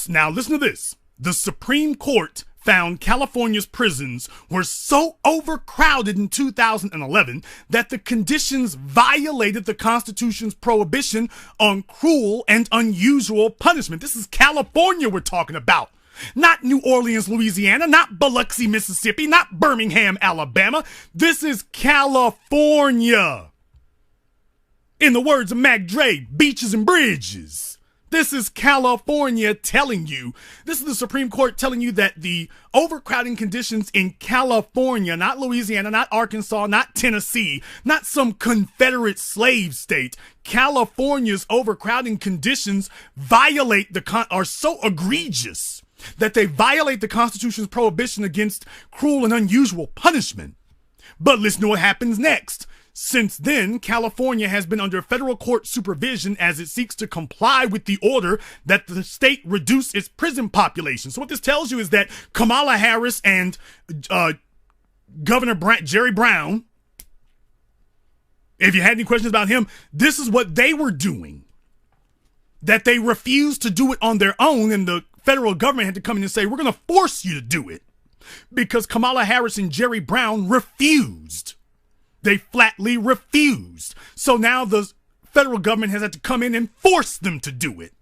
Now, listen to this. The Supreme Court found California's prisons were so overcrowded in 2011 that the conditions violated the Constitution's prohibition on cruel and unusual punishment. This is California we're talking about. Not New Orleans, Louisiana, not Biloxi, Mississippi, not Birmingham, Alabama. This is California. In the words of Mac Dre, beaches and bridges. This is California telling you, this is the Supreme Court telling you that the overcrowding conditions in California, not Louisiana, not Arkansas, not Tennessee, not some Confederate slave state, California's overcrowding conditions are so egregious that they violate the Constitution's prohibition against cruel and unusual punishment. But listen to what happens next. Since then, California has been under federal court supervision as it seeks to comply with the order that the state reduce its prison population. So what this tells you is that Kamala Harris and Governor Jerry Brown, if you had any questions about him, this is what they were doing. That they refused to do it on their own, and the federal government had to come in and say, we're going to force you to do it. Because Kamala Harris and Jerry Brown refused. They flatly refused. So now the federal government has had to come in and force them to do it.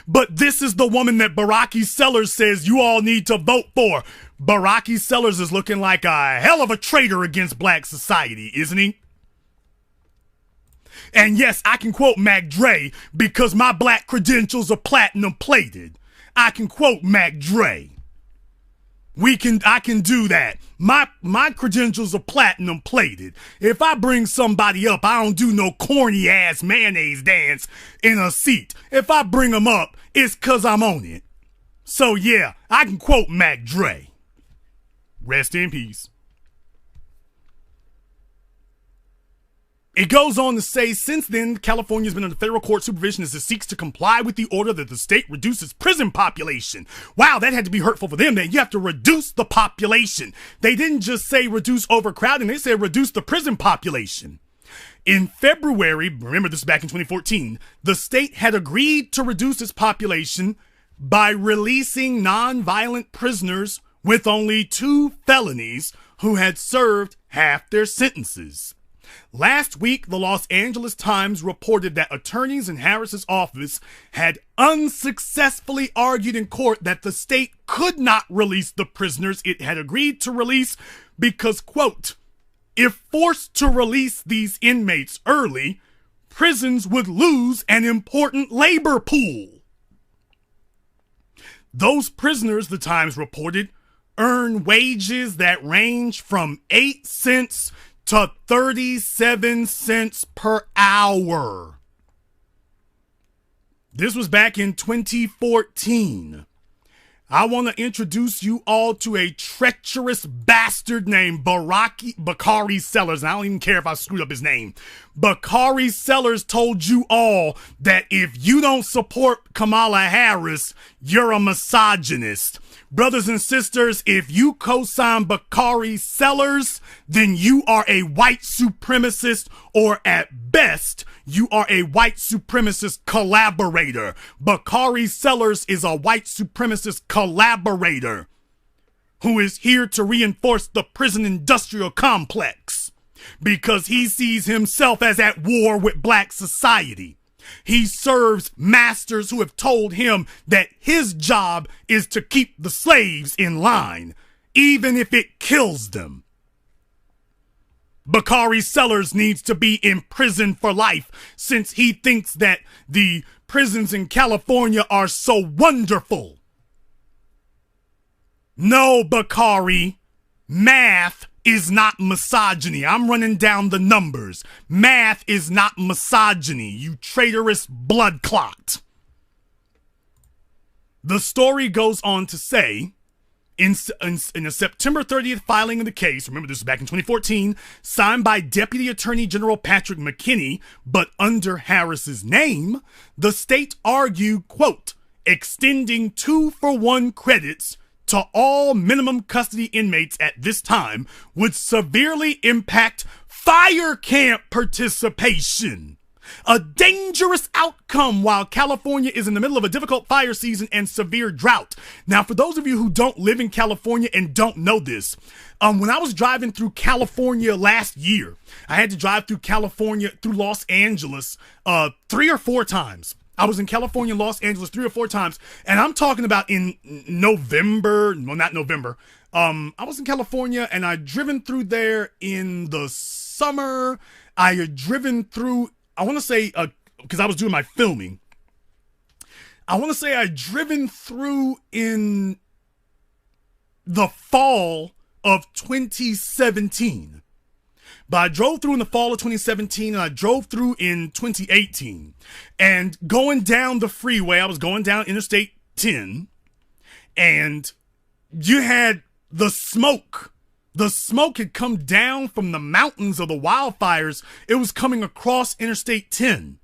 But this is the woman that Baraki Sellers says you all need to vote for. Baraki Sellers is looking like a hell of a traitor against black society, isn't he? And yes, I can quote Mac Dre because my black credentials are platinum plated. I can quote Mac Dre. I can do that. My credentials are platinum plated. If I bring somebody up, I don't do no corny ass mayonnaise dance in a seat. If I bring them up, it's cause I'm on it. So yeah, I can quote Mac Dre. Rest in peace. It goes on to say, since then, California has been under federal court supervision as it seeks to comply with the order that the state reduces prison population. Wow, that had to be hurtful for them. That you have to reduce the population. They didn't just say reduce overcrowding. They said reduce the prison population. In February, remember this is back in 2014, the state had agreed to reduce its population by releasing nonviolent prisoners with only 2 felonies who had served half their sentences. Last week, the Los Angeles Times reported that attorneys in Harris's office had unsuccessfully argued in court that the state could not release the prisoners it had agreed to release because, quote, if forced to release these inmates early, prisons would lose an important labor pool. Those prisoners, the Times reported, earn wages that range from 8 cents to 37 cents per hour. This was back in 2014. I want to introduce you all to a treacherous bastard named Bakari Sellers. I don't even care if I screwed up his name. Bakari Sellers told you all that if you don't support Kamala Harris, you're a misogynist. Brothers and sisters, if you co-sign Bakari Sellers, then you are a white supremacist, or at best, you are a white supremacist collaborator. Bakari Sellers is a white supremacist collaborator who is here to reinforce the prison industrial complex because he sees himself as at war with black society. He serves masters who have told him that his job is to keep the slaves in line, even if it kills them. Bakari Sellers needs to be in prison for life since he thinks that the prisons in California are so wonderful. No, Bakari, math is not misogyny. I'm running down the numbers. Math is not misogyny, you traitorous blood clot. The story goes on to say, in a September 30th filing of the case, remember this was back in 2014, signed by Deputy Attorney General Patrick McKinney, but under Harris's name, the state argued, quote, extending 2-for-1 credits to all minimum custody inmates at this time would severely impact fire camp participation. A dangerous outcome while California is in the middle of a difficult fire season and severe drought. Now, for those of you who don't live in California and don't know this, when I was driving through California last year, I had to drive through California, through Los Angeles, 3 or 4 times. I was in California, Los Angeles 3 or 4 times, and I'm talking about in November, well, not November. I was in California, and I'd driven through there in the summer. I had driven through, I want to say, because I was doing my filming, I want to say I'd driven through in the fall of 2017. But I drove through in the fall of 2017 and I drove through in 2018. And going down the freeway, I was going down Interstate 10, and you had the smoke. The smoke had come down from the mountains of the wildfires. It was coming across Interstate 10.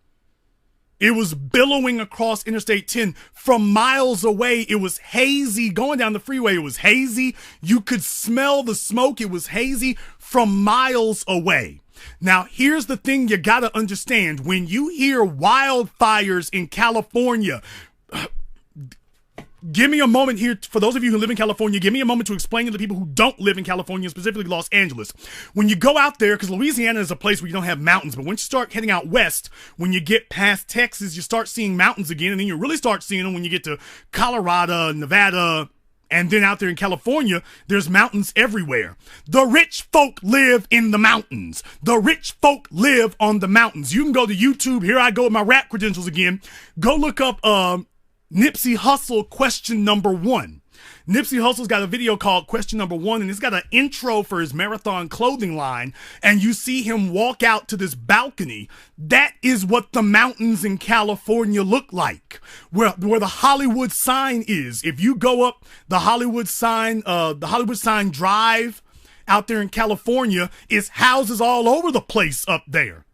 It was billowing across Interstate 10 from miles away. It was hazy. Going down the freeway, it was hazy. You could smell the smoke. It was hazy from miles away. Now, here's the thing you gotta understand. When you hear wildfires in California, give me a moment here, for those of you who live in California, give me a moment to explain to the people who don't live in California, specifically Los Angeles. When you go out there, because Louisiana is a place where you don't have mountains, but once you start heading out west, when you get past Texas, you start seeing mountains again, and then you really start seeing them when you get to Colorado, Nevada, and then out there in California, there's mountains everywhere. The rich folk live in the mountains. The rich folk live on the mountains. You can go to YouTube. Here I go with my rap credentials again. Go look up, Nipsey Hussle question number 1. Nipsey Hussle's got a video called question number 1, and it's got an intro for his Marathon clothing line, and you see him walk out to this balcony. That is what the mountains in California look like, where the Hollywood sign is. If you go up the Hollywood sign Drive out there in California, is houses all over the place up there.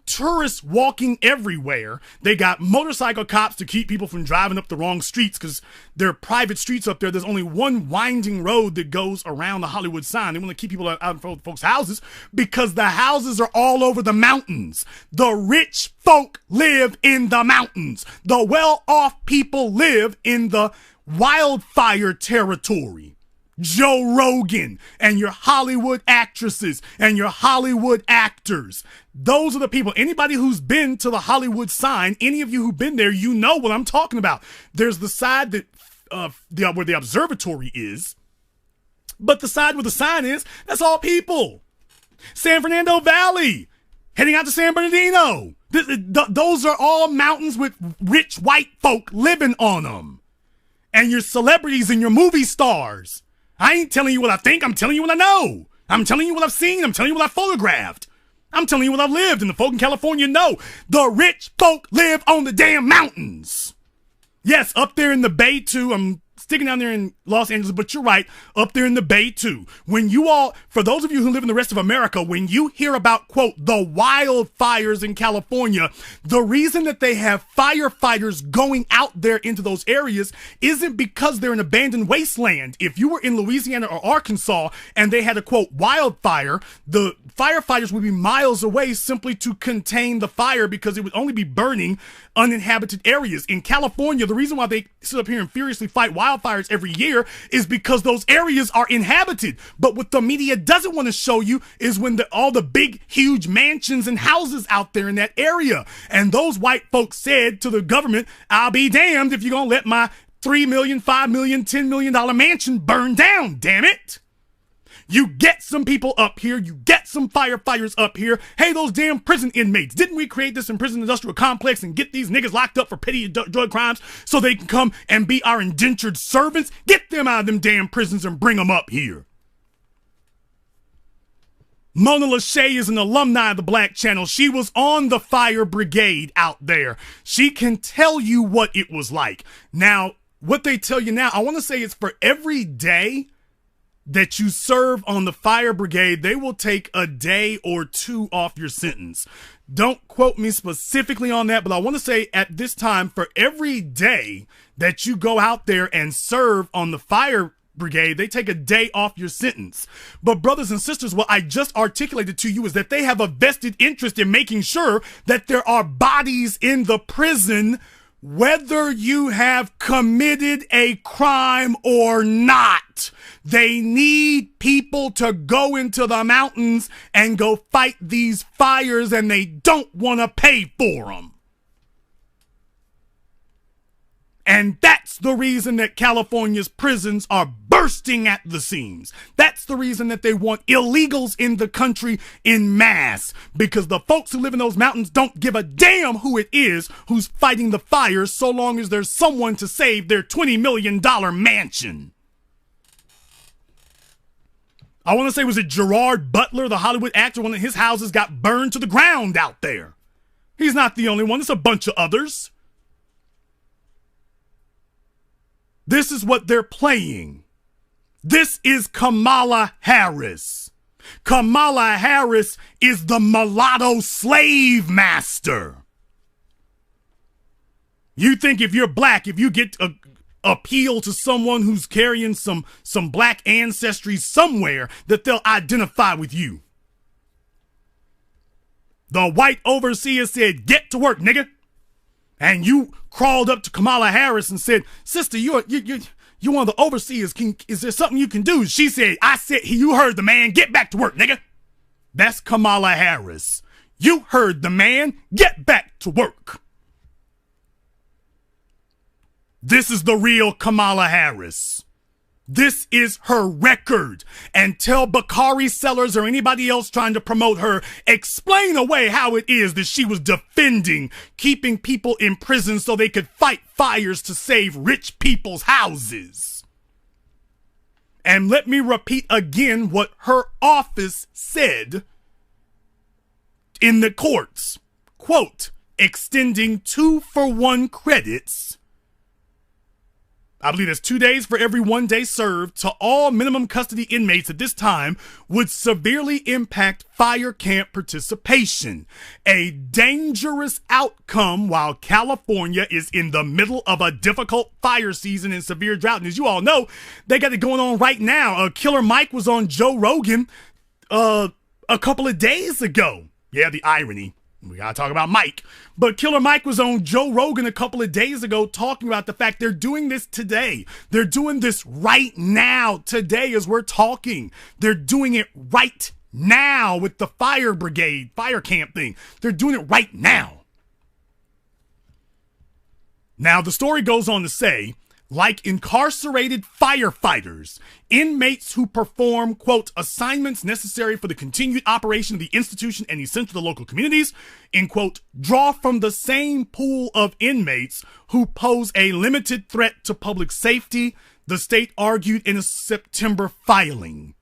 Tourists walking everywhere. They got motorcycle cops to keep people from driving up the wrong streets because they're private streets up there. There's only one winding road that goes around the Hollywood sign. They want to keep people out in front of folks' houses because the houses are all over the mountains. The rich folk live in the mountains. The well-off people live in the wildfire territory. Joe Rogan and your Hollywood actresses and your Hollywood actors. Those are the people. Anybody who's been to the Hollywood sign, any of you who've been there, you know what I'm talking about. There's the side that where the observatory is, but the side where the sign is, that's all people. San Fernando Valley, heading out to San Bernardino. Those are all mountains with rich white folk living on them. And your celebrities and your movie stars. I ain't telling you what I think. I'm telling you what I know. I'm telling you what I've seen. I'm telling you what I photographed. I'm telling you what I've lived, and the folk in California know. The rich folk live on the damn mountains. Yes, up there in the Bay, too. I'm sticking down there in Los Angeles, but you're right, up there in the Bay, too. When you all, for those of you who live in the rest of America, when you hear about, quote, the wildfires in California, the reason that they have firefighters going out there into those areas isn't because they're an abandoned wasteland. If you were in Louisiana or Arkansas and they had a, quote, wildfire, the firefighters would be miles away simply to contain the fire because it would only be burning uninhabited areas. In California, the reason why they sit up here and furiously fight wildfires every year is because those areas are inhabited. But what the media doesn't want to show you is when all the big, huge mansions and houses out there in that area. And those white folks said to the government, I'll be damned if you're going to let my $3 million, $5 million, $10 million mansion burn down, damn it. You get some people up here. You get some firefighters up here. Hey, those damn prison inmates. Didn't we create this in prison industrial complex and get these niggas locked up for petty drug crimes so they can come and be our indentured servants? Get them out of them damn prisons and bring them up here. Mona Lachey is an alumni of the Black Channel. She was on the fire brigade out there. She can tell you what it was like. Now, what they tell you now, I want to say it's for every day that you serve on the fire brigade, they will take a day or two off your sentence. Don't quote me specifically on that, but I want to say at this time, for every day that you go out there and serve on the fire brigade, they take a day off your sentence. But brothers and sisters, what I just articulated to you is that they have a vested interest in making sure that there are bodies in the prison whether you have committed a crime or not. They need people to go into the mountains and go fight these fires, and they don't want to pay for them. And that's the reason that California's prisons are bursting at the seams. That's the reason that they want illegals in the country in mass. Because the folks who live in those mountains don't give a damn who it is who's fighting the fires so long as there's someone to save their $20 million mansion. I want to say, was it Gerard Butler, the Hollywood actor? One of his houses got burned to the ground out there. He's not the only one. There's a bunch of others. This is what they're playing. This is Kamala Harris. Kamala Harris is the mulatto slave master. You think if you're black, if you get a appeal to someone who's carrying some black ancestry somewhere, that they'll identify with you. The white overseer said, get to work, nigga. And you crawled up to Kamala Harris and said, sister, you're one of the overseers. Is there something you can do? She said, you heard the man. Get back to work, nigga. That's Kamala Harris. You heard the man. Get back to work. This is the real Kamala Harris. This is her record. And tell Bakari sellers or anybody else trying to promote her, explain away how it is that she was defending keeping people in prison so they could fight fires to save rich people's houses. And let me repeat again what her office said in the courts. Quote, extending 2-for-1 credits, I believe that's 2 days for every 1 day served, to all minimum custody inmates at this time would severely impact fire camp participation. A dangerous outcome while California is in the middle of a difficult fire season and severe drought. And as you all know, they got it going on right now. Killer Mike was on Joe Rogan a couple of days ago. Yeah, the irony. We gotta talk about Mike. But Killer Mike was on Joe Rogan a couple of days ago talking about the fact they're doing this today. They're doing this right now, today as we're talking. They're doing it right now with the fire brigade, fire camp thing. They're doing it right now. Now, the story goes on to say, like incarcerated firefighters, inmates who perform, quote, assignments necessary for the continued operation of the institution and essential to local communities, end quote, draw from the same pool of inmates who pose a limited threat to public safety, the state argued in a September filing.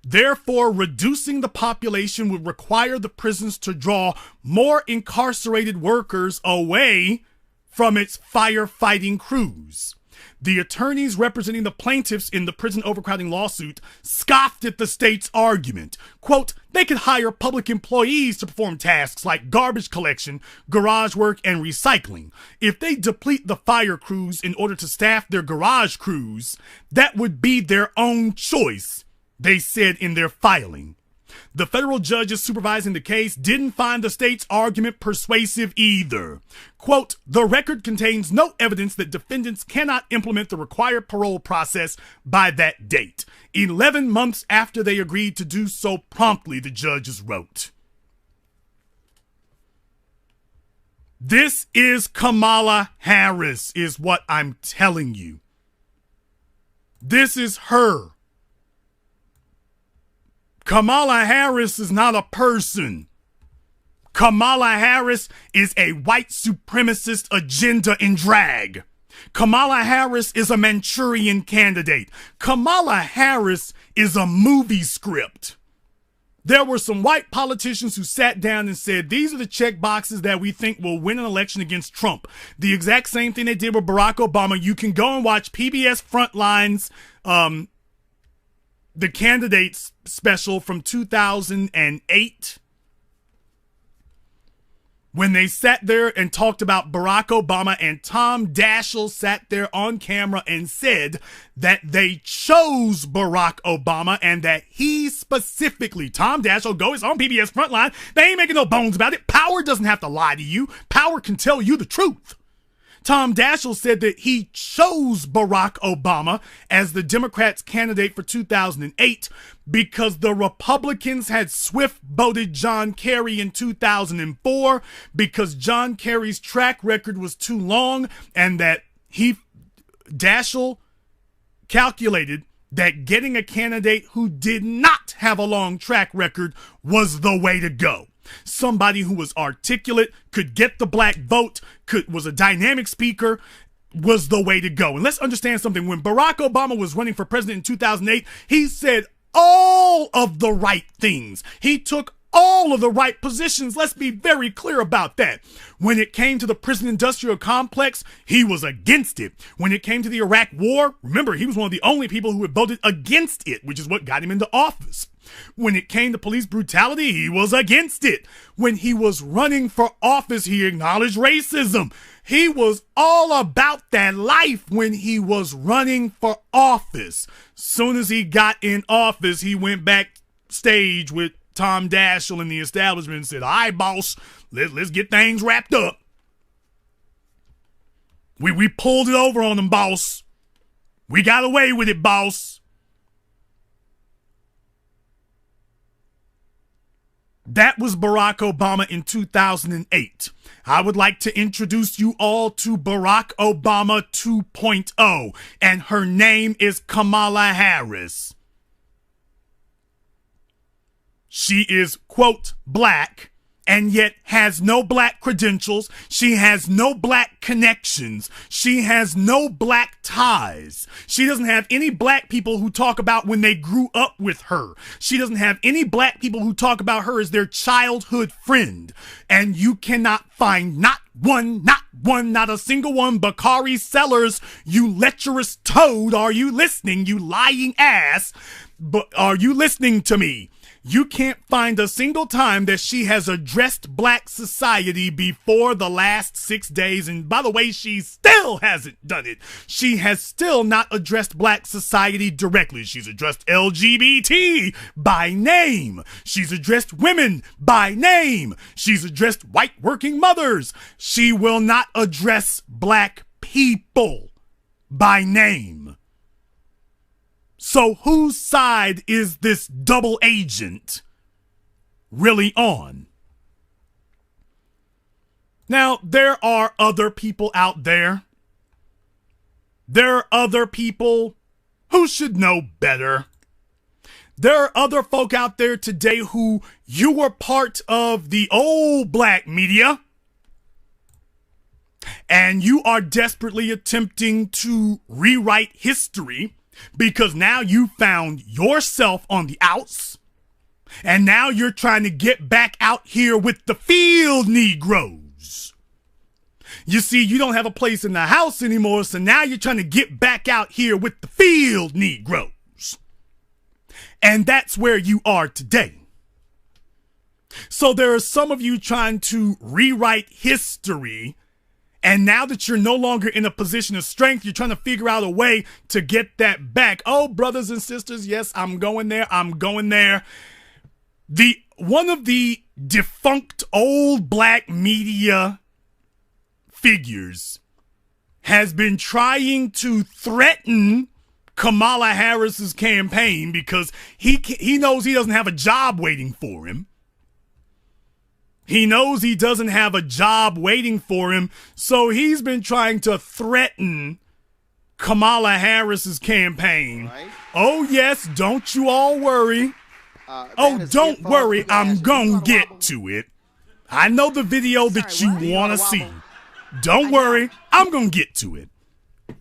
Therefore, reducing the population would require the prisons to draw more incarcerated workers away from its firefighting crews. The attorneys representing the plaintiffs in the prison overcrowding lawsuit scoffed at the state's argument. Quote, they could hire public employees to perform tasks like garbage collection, garage work, and recycling. If they deplete the fire crews in order to staff their garage crews, that would be their own choice, they said in their filing. The federal judges supervising the case didn't find the state's argument persuasive either. Quote, the record contains no evidence that defendants cannot implement the required parole process by that date. 11 months after they agreed to do so promptly, the judges wrote. This is Kamala Harris, is what I'm telling you. This is her. Kamala Harris is not a person. Kamala Harris is a white supremacist agenda in drag. Kamala Harris is a Manchurian candidate. Kamala Harris is a movie script. There were some white politicians who sat down and said, these are the check boxes that we think will win an election against Trump. The exact same thing they did with Barack Obama. You can go and watch PBS Frontlines, the candidates special from 2008, when they sat there and talked about Barack Obama, and Tom Daschle sat there on camera and said that they chose Barack Obama and that he specifically, Tom Daschle, goes on PBS Frontline. They ain't making no bones about it. Power doesn't have to lie to you. Power can tell you the truth. Tom Daschle said that he chose Barack Obama as the Democrats' candidate for 2008 because the Republicans had swift-voted John Kerry in 2004 because John Kerry's track record was too long, and that Daschle calculated that getting a candidate who did not have a long track record was the way to go. Somebody who was articulate, could get the black vote, was a dynamic speaker, was the way to go. And let's understand something. When Barack Obama was running for president in 2008, he said all of the right things. He took all of the right positions. Let's be very clear about that. When it came to the prison industrial complex, he was against it. When it came to the Iraq war, remember, he was one of the only people who had voted against it, which is what got him into office. When it came to police brutality, he was against it. When he was running for office, he acknowledged racism. He was all about that life when he was running for office. Soon as he got in office, he went backstage with Tom Daschle and the establishment and said, all right, boss, let's get things wrapped up. We pulled it over on them, boss. We got away with it, boss. That was Barack Obama in 2008. I would like to introduce you all to Barack Obama 2.0, and her name is Kamala Harris. She is, quote, black, and yet has no black credentials. She has no black connections. She has no black ties. She doesn't have any black people who talk about when they grew up with her. She doesn't have any black people who talk about her as their childhood friend. And you cannot find not a single one. Bakari Sellers, you lecherous toad, are you listening, you lying ass? But are you listening to me? You can't find a single time that she has addressed black society before the last 6 days. And by the way, she still hasn't done it. She has still not addressed black society directly. She's addressed LGBT by name. She's addressed women by name. She's addressed white working mothers. She will not address black people by name. So whose side is this double agent really on? Now, there are other people out there. There are other people who should know better. There are other folk out there today who you were part of the old black media. And you are desperately attempting to rewrite history because now you found yourself on the outs. And now you're trying to get back out here with the field Negroes. You see, you don't have a place in the house anymore, so now you're trying to get back out here with the field Negroes. And that's where you are today. So there are some of you trying to rewrite history, and now that you're no longer in a position of strength, you're trying to figure out a way to get that back. Oh, brothers and sisters, yes, I'm going there. One of the defunct old black media figures has been trying to threaten Kamala Harris's campaign because he knows he doesn't have a job waiting for him. He knows he doesn't have a job waiting for him, so he's been trying to threaten Kamala Harris's campaign. Right. Oh, yes, don't you all worry. Don't worry, I'm gonna get to it. I know the video that you want to see. Don't worry, I'm gonna get to it.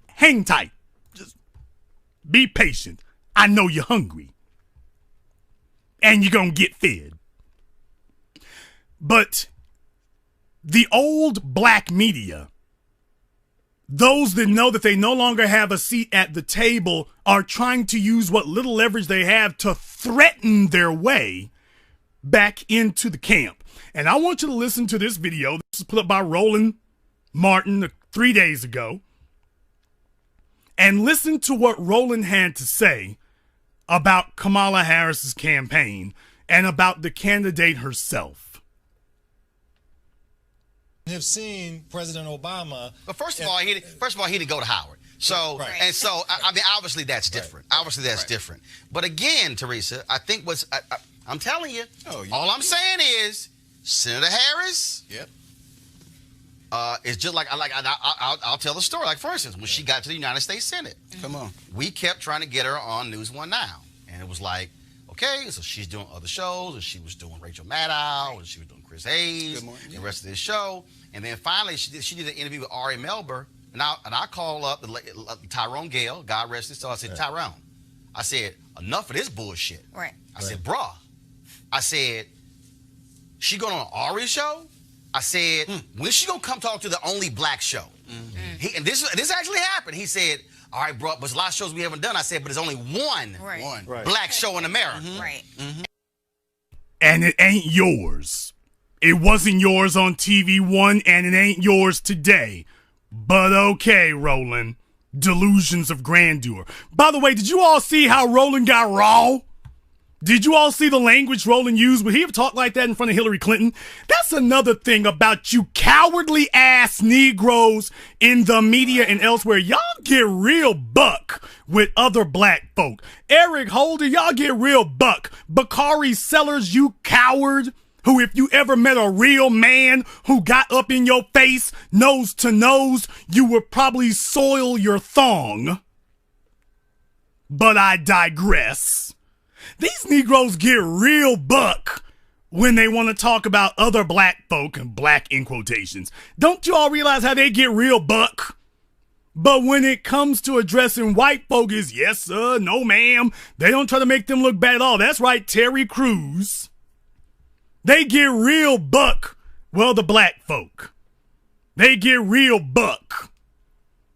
Hang tight. Just be patient. I know you're hungry. And you're gonna get fed. But the old black media, those that know that they no longer have a seat at the table, are trying to use what little leverage they have to threaten their way back into the camp. And I want you to listen to this video. This was put up by Roland Martin 3 days ago. And listen to what Roland had to say about Kamala Harris's campaign and about the candidate herself. Have seen President Obama. But first of all, he didn't go to Howard. So right. And so I mean, obviously that's different. Right. Obviously that's different. But again, Teresa, I think I'm telling you. All I'm saying is Senator Harris. Yep. It's just like I'll tell the story. Like for instance, when she got to the United States Senate, come on, we kept trying to get her on News One Now, and it was like, okay, so she's doing other shows, and she was doing Rachel Maddow, and she was doing Chris Hayes, and the rest of this show. And then finally, she did an interview with Ari Melber, and I called up Tyrone Gale, God rest his soul. I said, Tyrone, I said, enough of this bullshit. Right. I said, bruh, I said, she going on Ari's show? I said, when's she gonna come talk to the only black show? Mm-hmm. And this actually happened. He said, all right, bro, but there's a lot of shows we haven't done. I said, but there's only one black show in America. Mm-hmm. Right. Mm-hmm. And it ain't yours. It wasn't yours on TV One, and it ain't yours today. But okay, Roland. Delusions of grandeur. By the way, did you all see how Roland got raw? Did you all see the language Roland used? Would he have talked like that in front of Hillary Clinton? That's another thing about you cowardly ass Negroes in the media and elsewhere. Y'all get real buck with other black folk. Eric Holder, y'all get real buck. Bakari Sellers, you coward, who if you ever met a real man who got up in your face, nose to nose, you would probably soil your thong. But I digress. These Negroes get real buck when they want to talk about other black folk, and black in quotations. Don't you all realize how they get real buck? But when it comes to addressing white folk, is yes sir, no ma'am. They don't try to make them look bad at all. That's right, Terry Crews. They get real buck. Well, the black folk. They get real buck.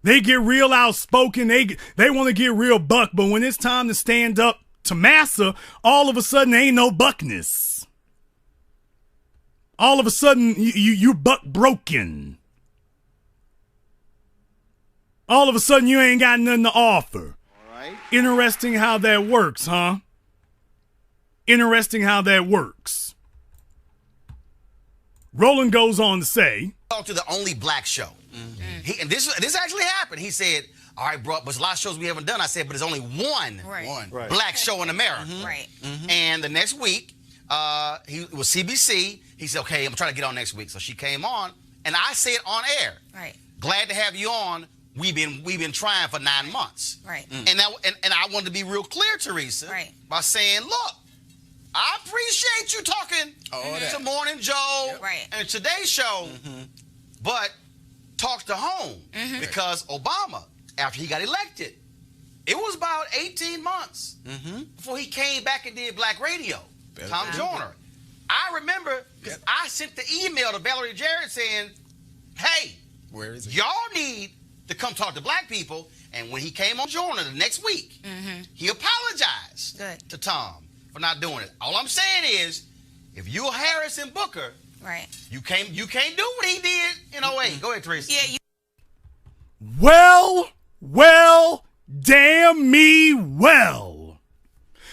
They get real outspoken. They want to get real buck. But when it's time to stand up to massa, all of a sudden ain't no buckness. All of a sudden you buck broken. All of a sudden you ain't got nothing to offer. All right. Interesting how that works, huh? Interesting how that works. Roland goes on to say, talk to the only black show. Mm-hmm. And this actually happened. He said, all right, bro, but there's a lot of shows we haven't done. I said, but there's only one black show in America. Mm-hmm. Right. Mm-hmm. And the next week, it was CBC. He said, okay, I'm trying to get on next week. So she came on, and I said on air, right, glad to have you on. We've been trying for 9 months. Right. And I wanted to be real clear, Teresa, by saying, look, I appreciate you talking to Morning Joe and Today's Show, but talks to home because Obama, after he got elected, it was about 18 months before he came back and did black radio. Tom Joyner. I remember because I sent the email to Valerie Jarrett saying, hey, where is it? Y'all need to come talk to black people. And when he came on Joyner the next week, he apologized to Tom for not doing it. All I'm saying is, if you're Harris and Booker, right, you can't do what he did in 08. Go ahead, Tracy. Yeah. Well, damn me well.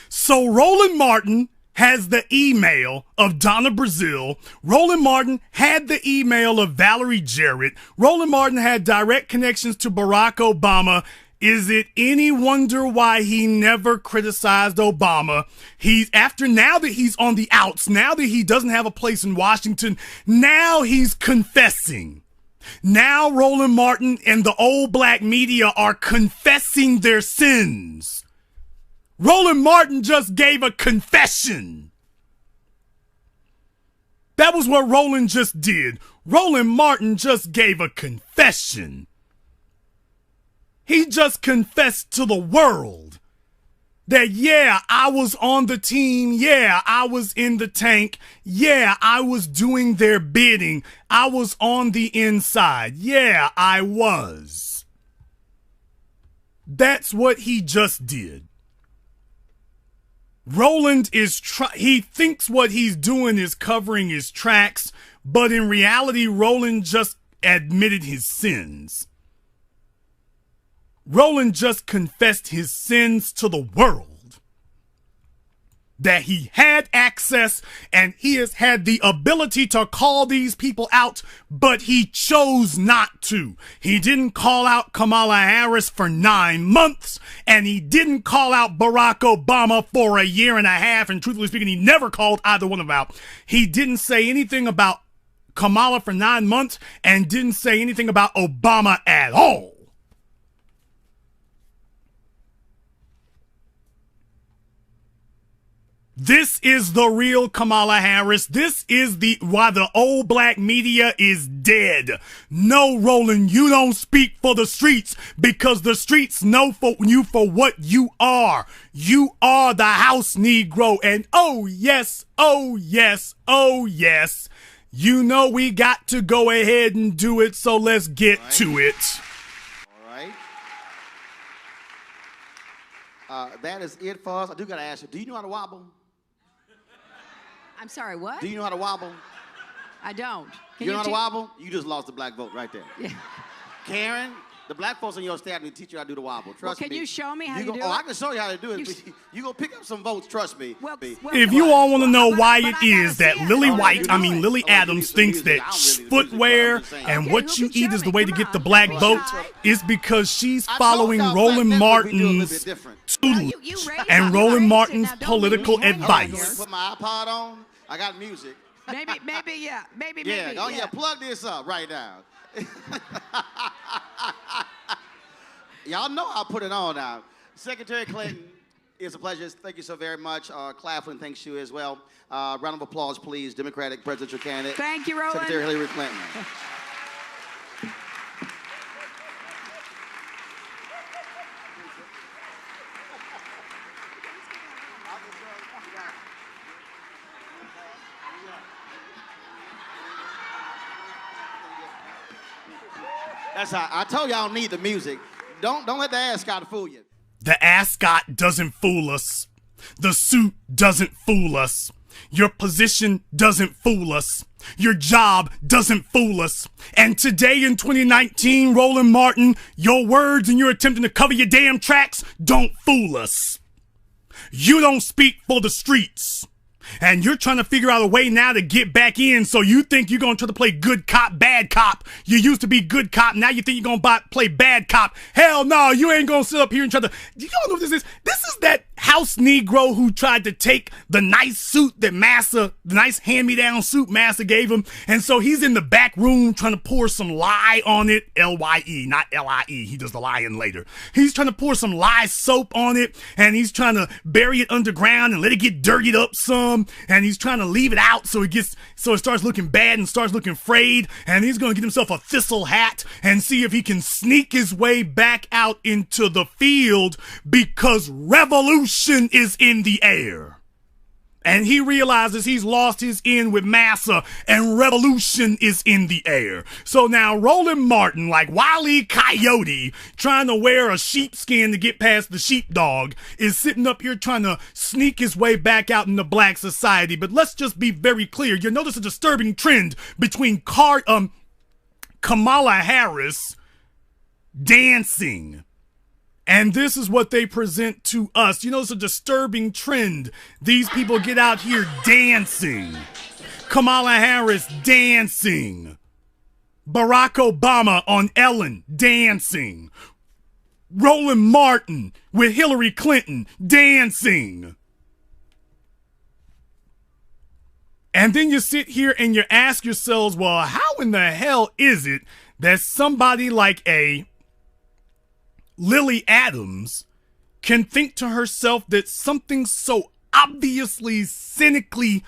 So Roland Martin has the email of Donna Brazile. Roland Martin had the email of Valerie Jarrett. Roland Martin had direct connections to Barack Obama. Is it any wonder why he never criticized Obama? Now that he's on the outs, now that he doesn't have a place in Washington, now he's confessing. Now Roland Martin and the old black media are confessing their sins. Roland Martin just gave a confession. That was what Roland just did. Roland Martin just gave a confession. He just confessed to the world that, yeah, I was on the team. Yeah, I was in the tank. Yeah, I was doing their bidding. I was on the inside. Yeah, I was. That's what he just did. Roland he thinks what he's doing is covering his tracks, but in reality, Roland just admitted his sins. Roland just confessed his sins to the world. That he had access and he has had the ability to call these people out, but he chose not to. He didn't call out Kamala Harris for 9 months, and he didn't call out Barack Obama for a year and a half, and truthfully speaking, he never called either one of them out. He didn't say anything about Kamala for 9 months and didn't say anything about Obama at all. This is the real Kamala Harris. This is why the old black media is dead. No, Roland, you don't speak for the streets because the streets know for you for what you are. You are the house Negro. And oh yes, oh yes, oh yes. You know we got to go ahead and do it, so let's get to it. All right. That is it for us. I do got to ask you, do you know how to wobble? I'm sorry, what? Do you know how to wobble? I don't. You know how to wobble? You just lost the black vote right there. Yeah. Karen, the black folks on your staff need to teach you how to do the wobble. Trust me. Can you show me how you do it? Oh, I can show you how to do it. You're going to pick up some votes, trust me. If you all want to know why it is that Lily Adams thinks that footwear and what you eat is the way to get the black vote, is because she's following Roland Martin's tutelage and Roland Martin's political advice. Put my iPod on. I got music. Maybe, yeah. Maybe. Oh, yeah, plug this up right now. Y'all know I'll put it on now. Secretary Clinton, it's a pleasure. Thank you so very much. Claflin, thanks you as well. Round of applause, please. Democratic presidential candidate. Thank you, Roland. Secretary Hillary Clinton. That's how I told y'all need the music. Don't let the ascot fool you. The ascot doesn't fool us. The suit doesn't fool us. Your position doesn't fool us. Your job doesn't fool us. And today in 2019, Roland Martin, your words and your attempting to cover your damn tracks don't fool us. You don't speak for the streets. And you're trying to figure out a way now to get back in, so you think you're going to try to play good cop, bad cop. You used to be good cop, now you think you're going to play bad cop. Hell no, you ain't going to sit up here and try to... You don't know what this is? This is that house Negro who tried to take the nice suit that the nice hand-me-down suit Massa gave him. And so he's in the back room trying to pour some lye on it. L-Y-E, not L-I-E. He does the lying later. He's trying to pour some lye soap on it, and he's trying to bury it underground and let it get dirtied up some. And he's trying to leave it out so it starts looking bad and starts looking frayed. And he's going to get himself a thistle hat and see if he can sneak his way back out into the field because revolution is in the air. And he realizes he's lost his in with Massa and revolution is in the air. So now Roland Martin, like Wile E. Coyote, trying to wear a sheepskin to get past the sheepdog, is sitting up here trying to sneak his way back out into black society. But let's just be very clear. You'll notice a disturbing trend between Kamala Harris dancing. And this is what they present to us. You know, it's a disturbing trend. These people get out here dancing. Kamala Harris dancing. Barack Obama on Ellen dancing. Roland Martin with Hillary Clinton dancing. And then you sit here and you ask yourselves, well, how in the hell is it that somebody like a Lily Adams can think to herself that something so obviously, cynically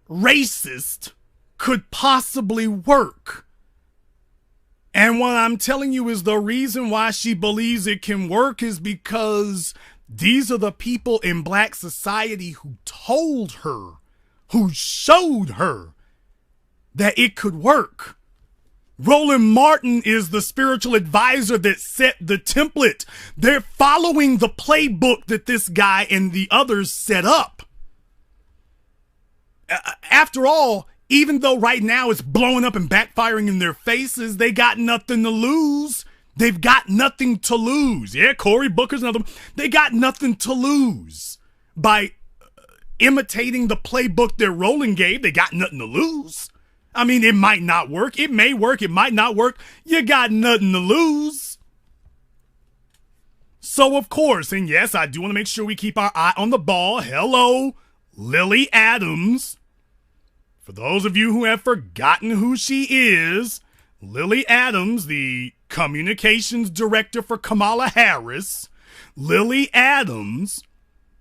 racist could possibly work? And what I'm telling you is the reason why she believes it can work is because these are the people in black society who told her, who showed her that it could work. Roland Martin is the spiritual advisor that set the template. They're following the playbook that this guy and the others set up. After all, even though right now it's blowing up and backfiring in their faces, they got nothing to lose. They've got nothing to lose. Yeah, Cory Booker's another one. They got nothing to lose by imitating the playbook that Roland gave. They got nothing to lose. I mean, it might not work. It may work. It might not work. You got nothing to lose. So, of course, and yes, I do want to make sure we keep our eye on the ball. Hello, Lily Adams. For those of you who have forgotten who she is, Lily Adams, the communications director for Kamala Harris. Lily Adams,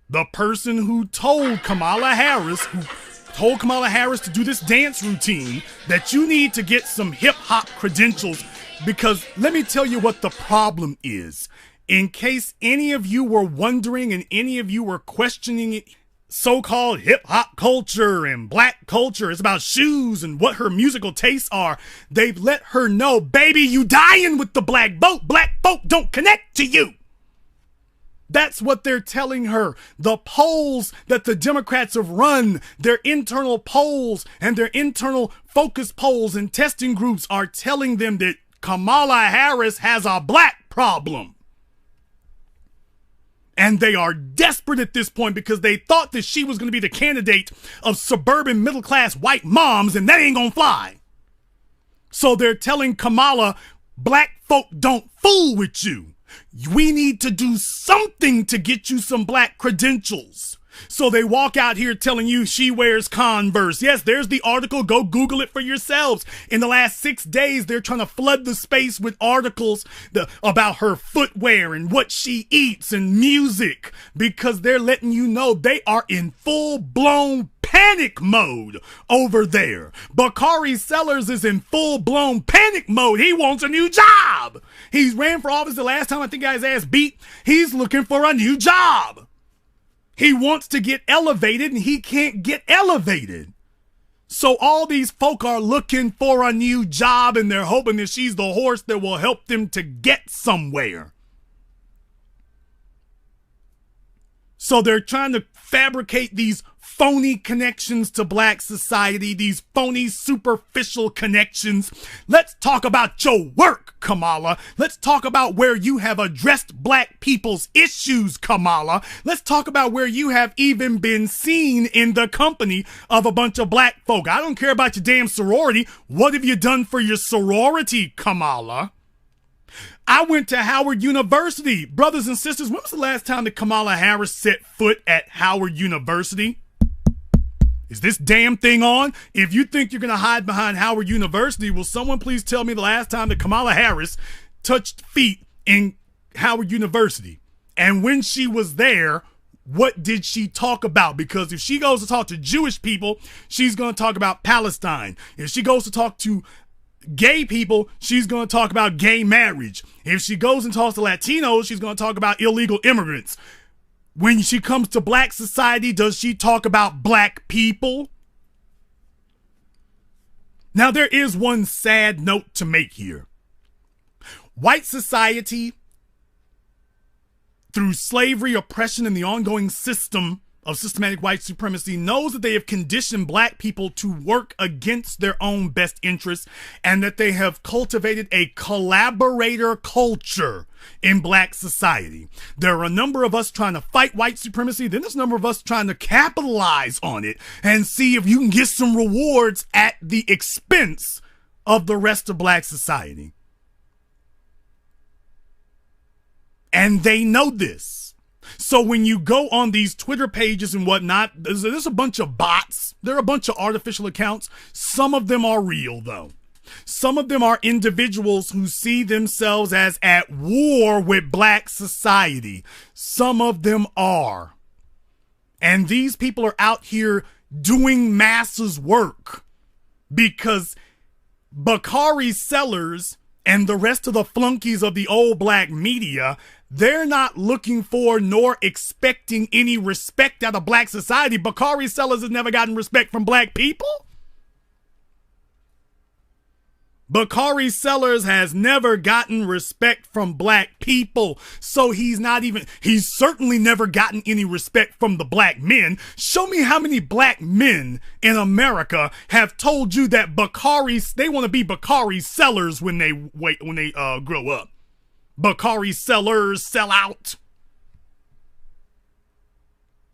the person who told Kamala Harris, to do this dance routine, that you need to get some hip-hop credentials, because let me tell you what the problem is. In case any of you were wondering and any of you were questioning it, so-called hip-hop culture and black culture is about shoes and what her musical tastes are. They've let her know, baby, you dying with the black vote. Black folk don't connect to you. That's what they're telling her. The polls that the Democrats have run, their internal polls and their internal focus polls and testing groups are telling them that Kamala Harris has a black problem. And they are desperate at this point because they thought that she was going to be the candidate of suburban middle-class white moms, and that ain't going to fly. So they're telling Kamala, black folk don't fool with you. We need to do something to get you some black credentials. So they walk out here telling you she wears Converse. Yes, there's the article. Go Google it for yourselves. In the last 6 days, they're trying to flood the space with articles about her footwear and what she eats and music, because they're letting you know they are in full-blown panic mode over there. Bakari Sellers is in full-blown panic mode. He wants a new job. He's ran for office the last time I think got his ass beat. He's looking for a new job. He wants to get elevated and he can't get elevated. So all these folk are looking for a new job and they're hoping that she's the horse that will help them to get somewhere. So they're trying to fabricate these phony connections to black society, these phony superficial connections. Let's talk about your work, Kamala. Let's talk about where you have addressed black people's issues, Kamala. Let's talk about where you have even been seen in the company of a bunch of black folk. I don't care about your damn sorority. What have you done for your sorority, Kamala? I went to Howard University. Brothers and sisters, when was the last time that Kamala Harris set foot at Howard University? Is this damn thing on? If you think you're going to hide behind Howard University, will someone please tell me the last time that Kamala Harris touched feet in Howard University? And when she was there, what did she talk about? Because if she goes to talk to Jewish people, she's going to talk about Palestine. If she goes to talk to gay people, she's going to talk about gay marriage. If she goes and talks to Latinos, she's going to talk about illegal immigrants. When she comes to black society, does she talk about black people? Now, there is one sad note to make here. White society, through slavery, oppression, and the ongoing system of systematic white supremacy, knows that they have conditioned black people to work against their own best interests, and that they have cultivated a collaborator culture in black society. There are a number of us trying to fight white supremacy, then there's a number of us trying to capitalize on it and see if you can get some rewards at the expense of the rest of black society. And they know this. So when you go on these Twitter pages and whatnot, there's a bunch of bots. There are a bunch of artificial accounts. Some of them are real, though. Some of them are individuals who see themselves as at war with black society. Some of them are. And these people are out here doing masses work because Bakari Sellers and the rest of the flunkies of the old black media, they're not looking for nor expecting any respect out of black society. Bakari Sellers has never gotten respect from black people. Bakari Sellers has never gotten respect from black people. So he's certainly never gotten any respect from the black men. Show me how many black men in America have told you that they want to be Bakari Sellers when they grow up. Bakari Sellers sell out.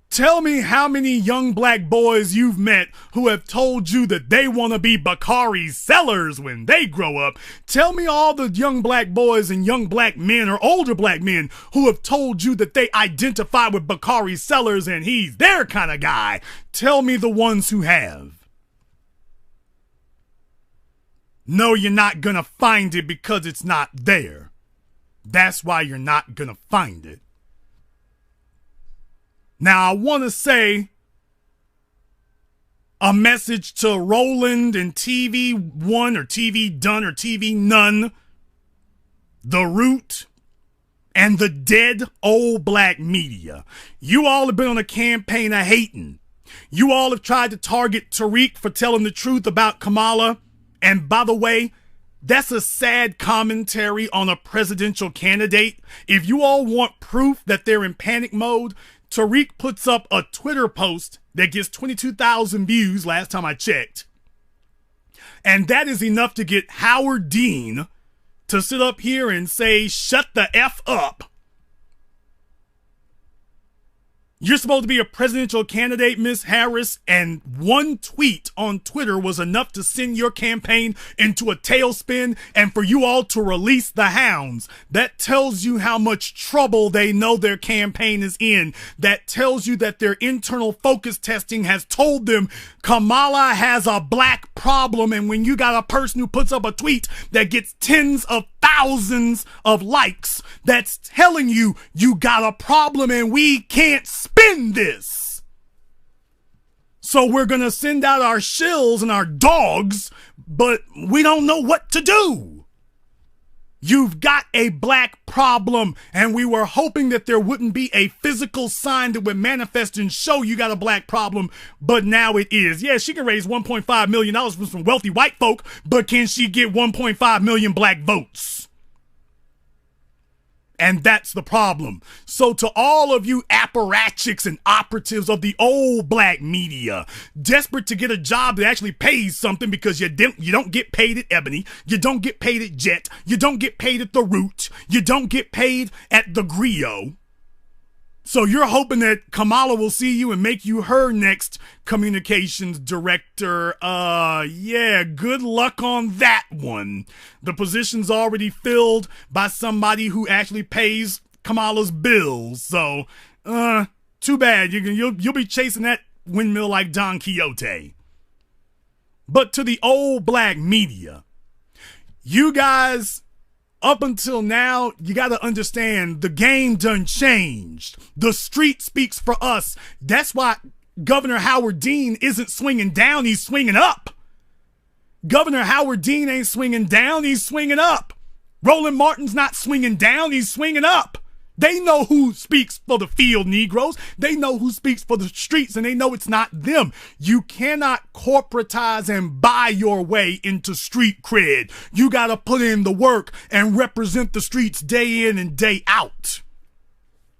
Tell me how many young black boys you've met who have told you that they want to be Bakari Sellers when they grow up. Tell me all the young black boys and young black men or older black men who have told you that they identify with Bakari Sellers and he's their kind of guy. Tell me the ones who have. No, you're not gonna find it because it's not there. That's why you're not gonna find it. Now, I want to say a message to Roland and TV1 or TV Done or TV None, The Root, and the dead old black media. You all have been on a campaign of hating. You all have tried to target Tariq for telling the truth about Kamala. And by the way, that's a sad commentary on a presidential candidate. If you all want proof that they're in panic mode, Tariq puts up a Twitter post that gets 22,000 views last time I checked. And that is enough to get Howard Dean to sit up here and say, shut the F up. You're supposed to be a presidential candidate, Miss Harris, and one tweet on Twitter was enough to send your campaign into a tailspin and for you all to release the hounds. That tells you how much trouble they know their campaign is in. That tells you that their internal focus testing has told them Kamala has a black problem, and when you got a person who puts up a tweet that gets tens of thousands of likes, that's telling you you got a problem and we can't spin this. So we're gonna send out our shills and our dogs, but we don't know what to do. You've got a black problem, and we were hoping that there wouldn't be a physical sign that would manifest and show you got a black problem, but now it is. Yeah, she can raise $1.5 million from some wealthy white folk, but can she get 1.5 million black votes? And that's the problem. So to all of you apparatchiks and operatives of the old black media, desperate to get a job that actually pays something because you don't get paid at Ebony, you don't get paid at Jet, you don't get paid at The Root, you don't get paid at The Grio. So you're hoping that Kamala will see you and make you her next communications director. Yeah, good luck on that one. The position's already filled by somebody who actually pays Kamala's bills. So, too bad. You'll be chasing that windmill like Don Quixote. But to the old black media, you guys, up until now, you got to understand the game done changed. The street speaks for us. That's why Governor Howard Dean isn't swinging down, he's swinging up. Governor Howard Dean ain't swinging down, he's swinging up. Roland Martin's not swinging down, he's swinging up. They know who speaks for the field, Negroes. They know who speaks for the streets, and they know it's not them. You cannot corporatize and buy your way into street cred. You got to put in the work and represent the streets day in and day out.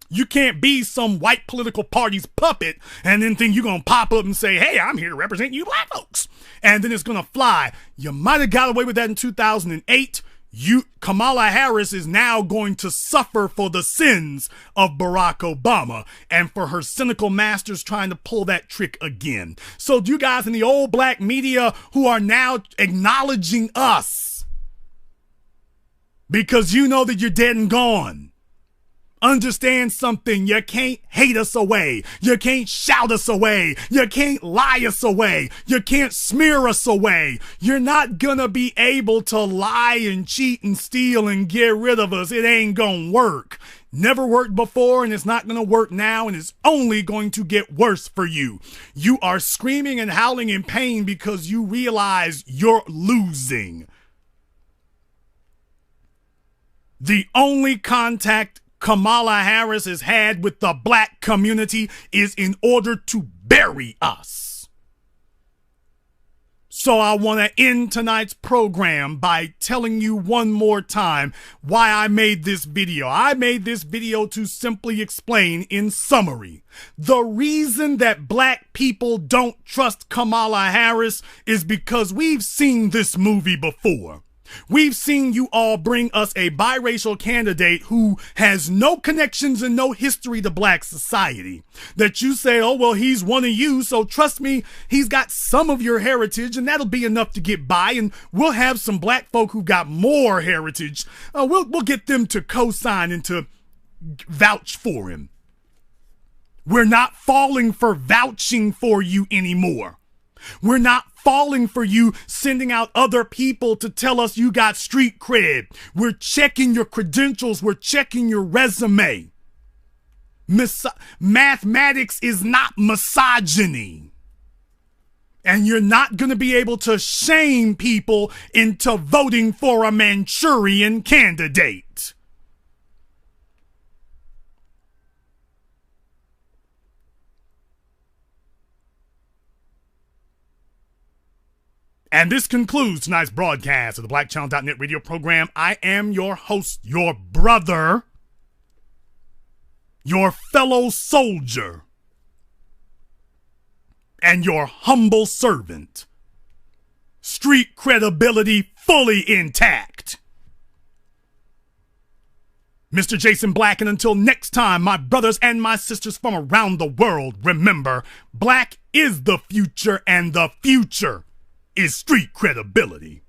You can't be some white political party's puppet and then think you're going to pop up and say, hey, I'm here to represent you black folks. And then it's going to fly. You might have got away with that in 2008. Kamala Harris is now going to suffer for the sins of Barack Obama and for her cynical masters trying to pull that trick again. So you guys in the old black media who are now acknowledging us because you know that you're dead and gone, understand something. You can't hate us away. You can't shout us away. You can't lie us away. You can't smear us away. You're not gonna be able to lie and cheat and steal and get rid of us. It ain't gonna work. Never worked before, and it's not gonna work now, and it's only going to get worse for you. You are screaming and howling in pain because you realize you're losing. The only contact Kamala Harris has had with the black community is in order to bury us. So I want to end tonight's program by telling you one more time why I made this video. I made this video to simply explain, in summary, the reason that black people don't trust Kamala Harris is because we've seen this movie before. We've seen you all bring us a biracial candidate who has no connections and no history to black society. That you say, oh, well, he's one of you, so trust me, he's got some of your heritage, and that'll be enough to get by, and we'll have some black folk who got more heritage. We'll get them to co-sign and to vouch for him. We're not falling for vouching for you anymore. We're not falling for you sending out other people to tell us you got street cred. We're checking your credentials. We're checking your resume. Mathematics is not misogyny. And you're not going to be able to shame people into voting for a Manchurian candidate. And this concludes tonight's broadcast of the BlackChannel.net radio program. I am your host, your brother, your fellow soldier, and your humble servant. Street credibility fully intact. Mr. Jason Black, and until next time, my brothers and my sisters from around the world, remember, black is the future, and the future is street credibility.